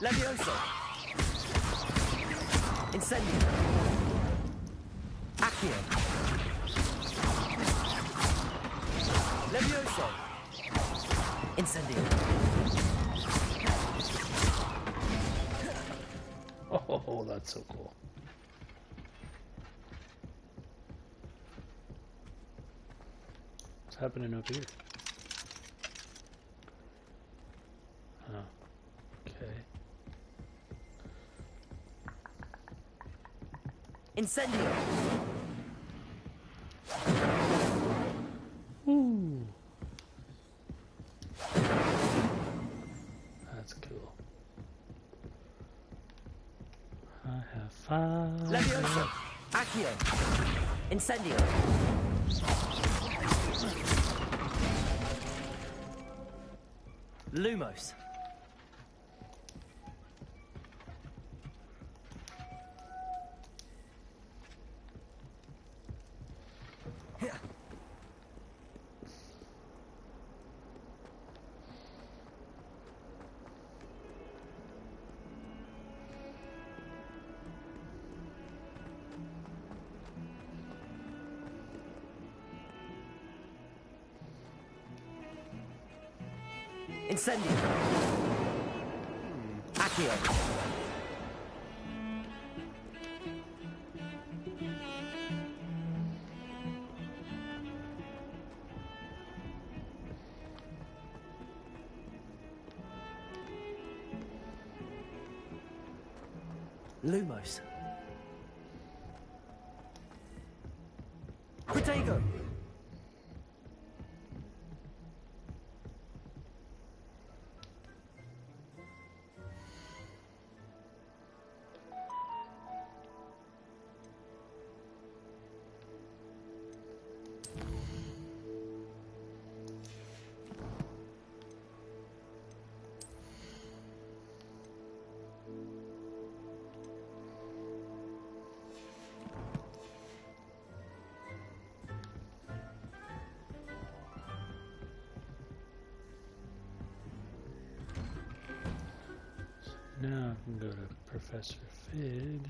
Speaker 2: Levioso. Incendio. Accio. Levioso. Incendio.
Speaker 1: Oh, that's so cool. What's happening up here? Oh, okay.
Speaker 2: Incendio.
Speaker 1: Ooh. That's cool. I have fun.
Speaker 2: Levioso. Accio. Incendio. Lumos. Incendio. Accio. Lumos. Protego.
Speaker 1: Now I can go to Professor Fig.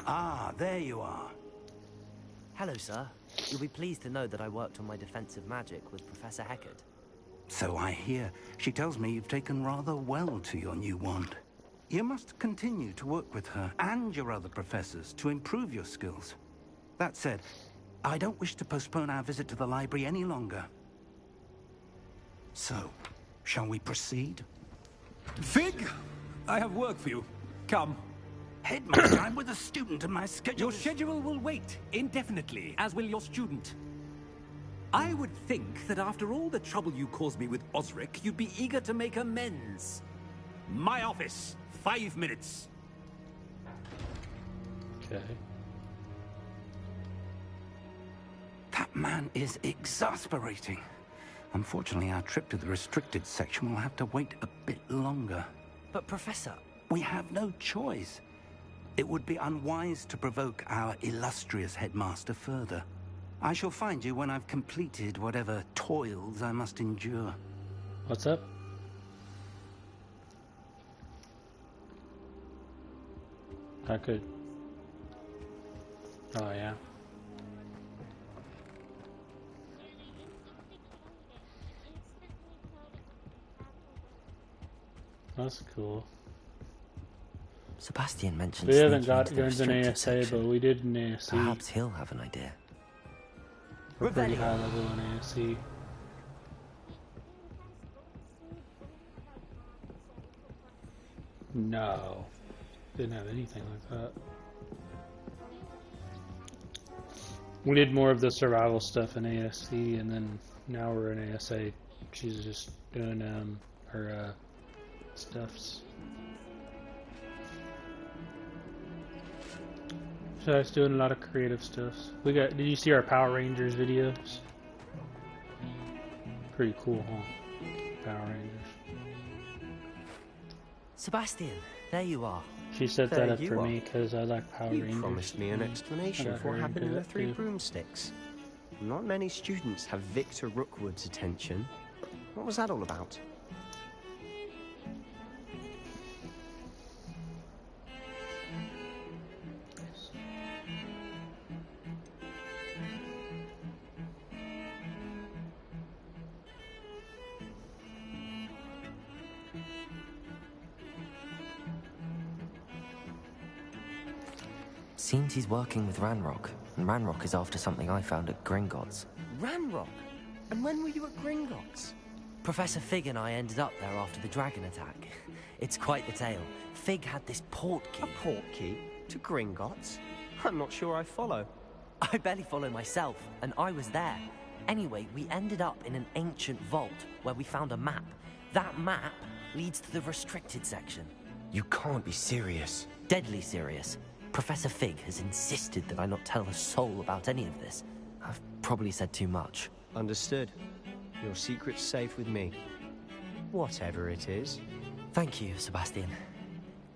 Speaker 3: Ah, there you are.
Speaker 2: Hello, sir. You'll be pleased to know that I worked on my defensive magic with Professor Heckard.
Speaker 3: So I hear. She tells me you've taken rather well to your new wand. You must continue to work with her and your other professors to improve your skills. That said, I don't wish to postpone our visit to the library any longer. So, shall we proceed?
Speaker 14: Fig, I have work for you. Come.
Speaker 3: Headmaster, I'm with a student and my schedule
Speaker 14: Your schedule will wait indefinitely, as will your student. I would think that after all the trouble you caused me with Osric, you'd be eager to make amends. My office, 5 minutes.
Speaker 1: Okay.
Speaker 3: That man is exasperating. Unfortunately, our trip to the restricted section will have to wait a bit longer.
Speaker 2: But Professor...
Speaker 3: We have no choice. It would be unwise to provoke our illustrious headmaster further. I shall find you when I've completed whatever toils I must endure.
Speaker 1: What's up? I could... Oh, yeah. That's cool.
Speaker 2: Sebastian mentioned
Speaker 1: We haven't
Speaker 2: sneaking
Speaker 1: got
Speaker 2: into the
Speaker 1: guns in
Speaker 2: restricted
Speaker 1: ASA,
Speaker 2: section.
Speaker 1: but we did in ASC.
Speaker 2: Perhaps he'll have an idea.
Speaker 1: We're pretty high level in ASC. No. Didn't have anything like that. We did more of the survival stuff in ASC, and then now we're in ASA. She's just doing her stuffs. So I was doing a lot of creative stuff. We got. Did you see our Power Rangers videos? Pretty cool, huh? Power Rangers.
Speaker 2: Sebastian, there you are.
Speaker 1: She set that up for me because I like Power
Speaker 15: You
Speaker 1: Rangers.
Speaker 15: promised me an explanation of what happened in the Three Broomsticks. Not many students have Victor Rookwood's attention. What was that all about?
Speaker 2: Seems he's working with Ranrock, and Ranrock is after something I found at Gringotts.
Speaker 15: Ranrock? And when were you at Gringotts?
Speaker 2: Professor Fig and I ended up there after the dragon attack. It's quite the tale. Fig had this port key.
Speaker 15: A port key? To Gringotts? I'm not sure I follow.
Speaker 2: I barely follow myself, and I was there. Anyway, we ended up in an ancient vault where we found a map. That map leads to the restricted section.
Speaker 15: You can't be serious.
Speaker 2: Deadly serious. Professor Fig has insisted that I not tell a soul about any of this. I've probably said too much.
Speaker 15: Understood. Your secret's safe with me. Whatever it is.
Speaker 2: Thank you, Sebastian.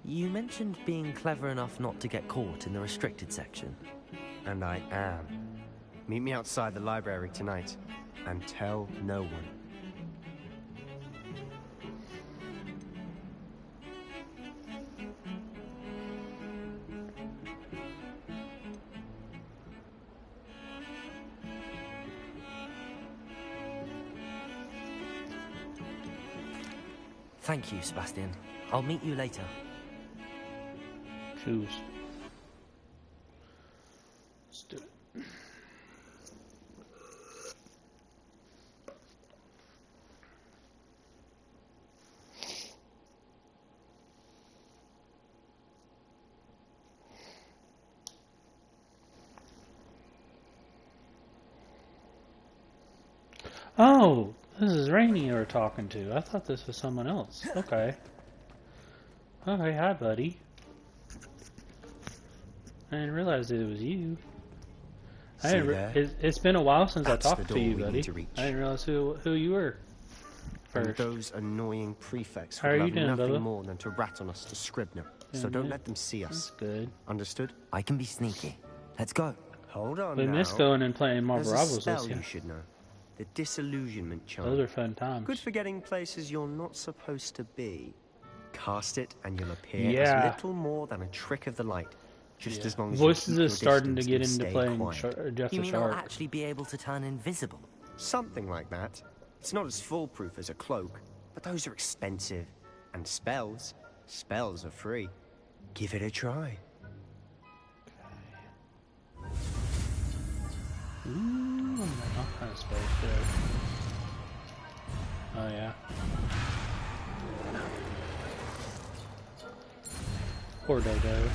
Speaker 2: You mentioned being clever enough not to get caught in the restricted section.
Speaker 15: And I am. Meet me outside the library tonight, and tell no one.
Speaker 2: Thank you, Sebastian. I'll meet you later.
Speaker 1: Choose. Let's do it. Oh, this is Rainy you were talking to. I thought this was someone else. Okay. Okay, hi, buddy. I didn't realize it was you. It's been a while since I talked to you, buddy. I didn't realize who you were.
Speaker 15: And those annoying prefects
Speaker 1: How are
Speaker 15: would
Speaker 1: you
Speaker 15: love
Speaker 1: doing,
Speaker 15: nothing
Speaker 1: Bubba?
Speaker 15: more than to rat on us to Scribner. So
Speaker 1: Doing
Speaker 15: don't
Speaker 1: good.
Speaker 15: let them see us.
Speaker 1: That's good.
Speaker 15: Understood?
Speaker 2: I can be sneaky. Let's go.
Speaker 15: Hold on
Speaker 1: We
Speaker 15: now.
Speaker 1: miss going and playing Marvel
Speaker 15: There's a
Speaker 1: Rivals
Speaker 15: spell
Speaker 1: this year.
Speaker 15: you should know. The disillusionment charm.
Speaker 1: Those are fun times.
Speaker 15: Good for getting places you're not supposed to be. Cast it and you'll appear
Speaker 1: Yeah.
Speaker 15: as little more than a trick of the light. Just as long as
Speaker 1: Voices
Speaker 15: you keep
Speaker 1: is
Speaker 15: your
Speaker 1: starting to
Speaker 15: distance
Speaker 1: get
Speaker 15: and
Speaker 1: into
Speaker 15: stay
Speaker 1: playing
Speaker 15: quiet.
Speaker 1: Jeff
Speaker 2: You
Speaker 1: the
Speaker 2: mean I'll
Speaker 1: Shark.
Speaker 2: actually be able to turn invisible?
Speaker 15: Something like that. It's not as foolproof as a cloak, but those are expensive. And spells are free. Give it a try.
Speaker 1: Ooh, all kind of space there. Oh yeah. Poor Dodo.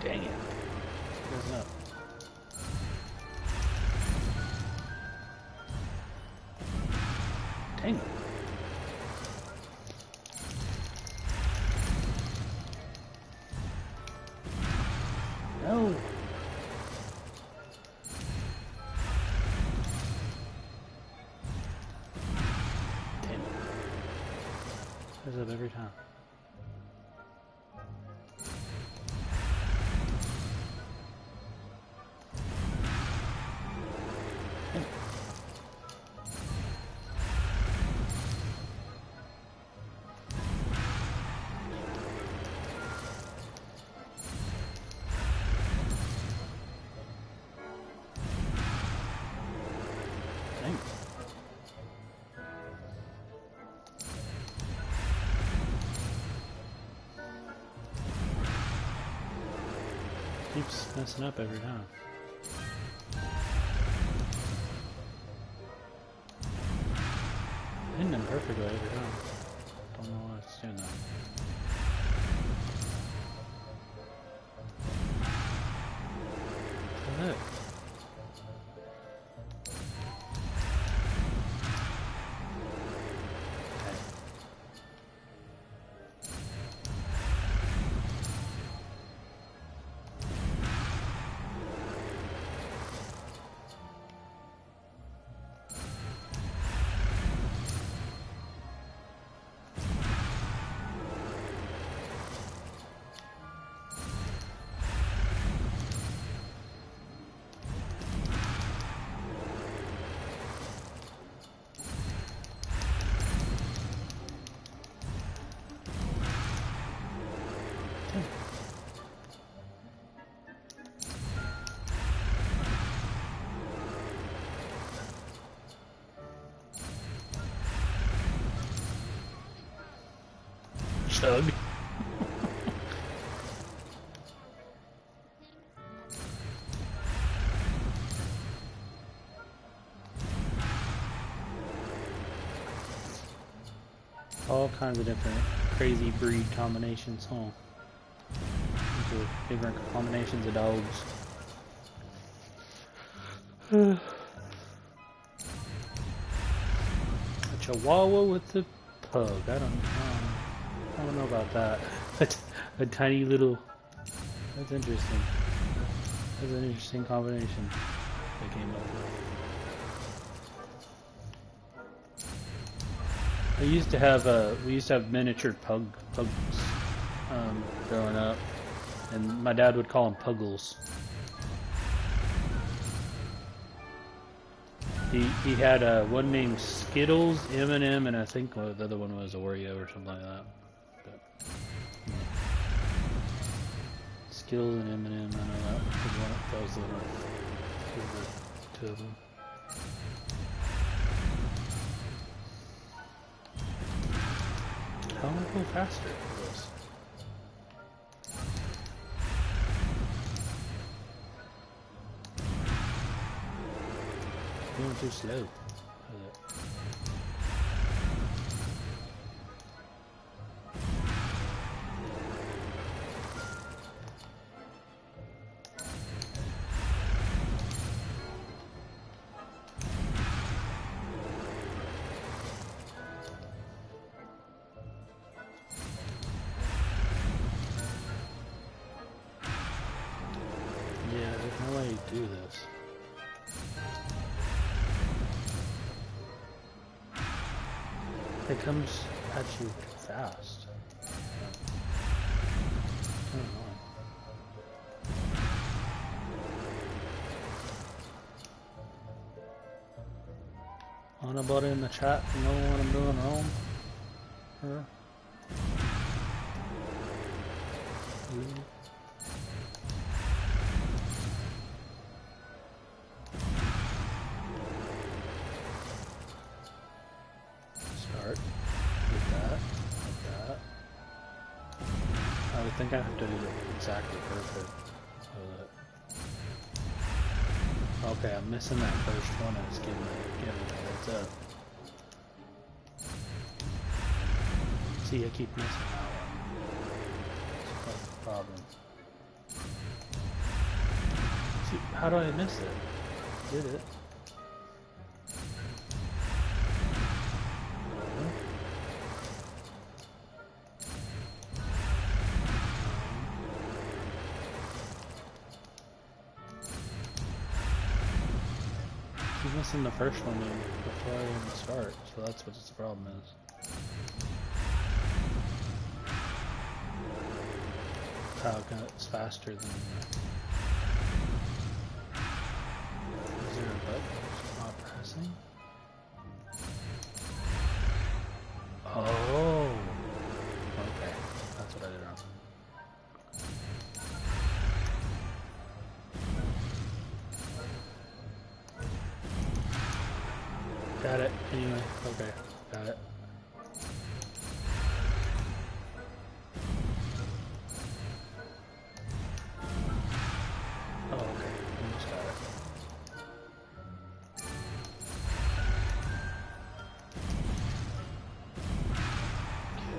Speaker 1: Dang it. Goes up. No. Damn it. Goes up every time. Keeps messing up every time. Hitting him perfectly every time. Don't know why it's doing that. Look. Chug. All kinds of different crazy breed combinations, huh? Into different combinations of dogs. A Chihuahua with a pug. I don't know about that. That's a tiny little. That's interesting. That's an interesting combination they came up with. We used to have miniature pugs growing up, and my dad would call them puggles. He had one named Skittles, M&M, and I think the other one was Oreo or something like that. But, Skittles and M&M, I know that was the two of them. How am I going faster for this? Going too slow. Yeah, there's no way to do this. It comes at you fast. Kind of annoying. Anybody in the chat know what I'm doing wrong? Huh? Start with that, like that. I would think I have to do it exactly perfect. Okay, I'm missing that first one. I was giving it a heads up. See, I keep missing that one. So that's the problem. See, how do I miss it? Did it? keep missing the first one before I even start, so that's what the problem is. How it's faster than... Is there a button I'm not pressing? Oh! Okay, that's what I did wrong. Got it. Anyway, okay, got it. Oh, okay, almost got it. Okay.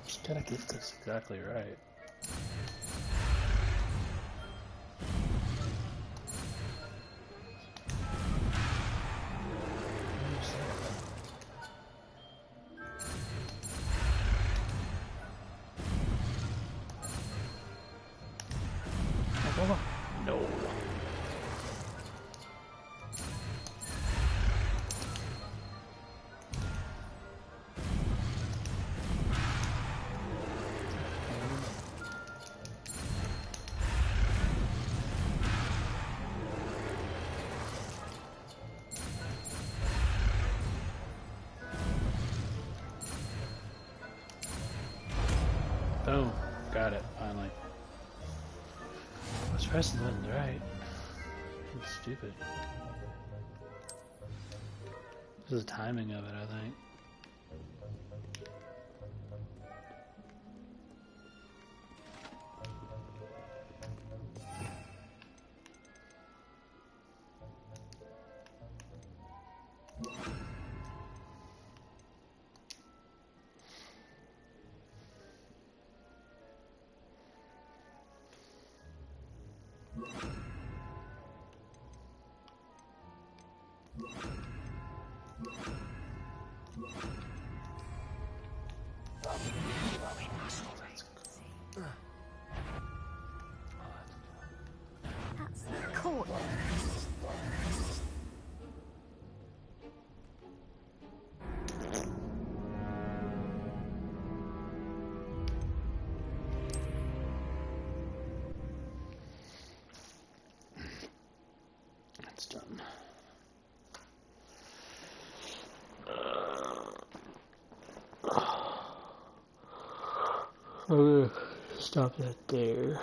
Speaker 1: Just gotta get this exactly right. No. Boom. Got it, finally. I was pressing the buttons right. It's stupid. This is the timing of it, I think.
Speaker 5: That's cool.
Speaker 1: It's done. I'm gonna stop that there.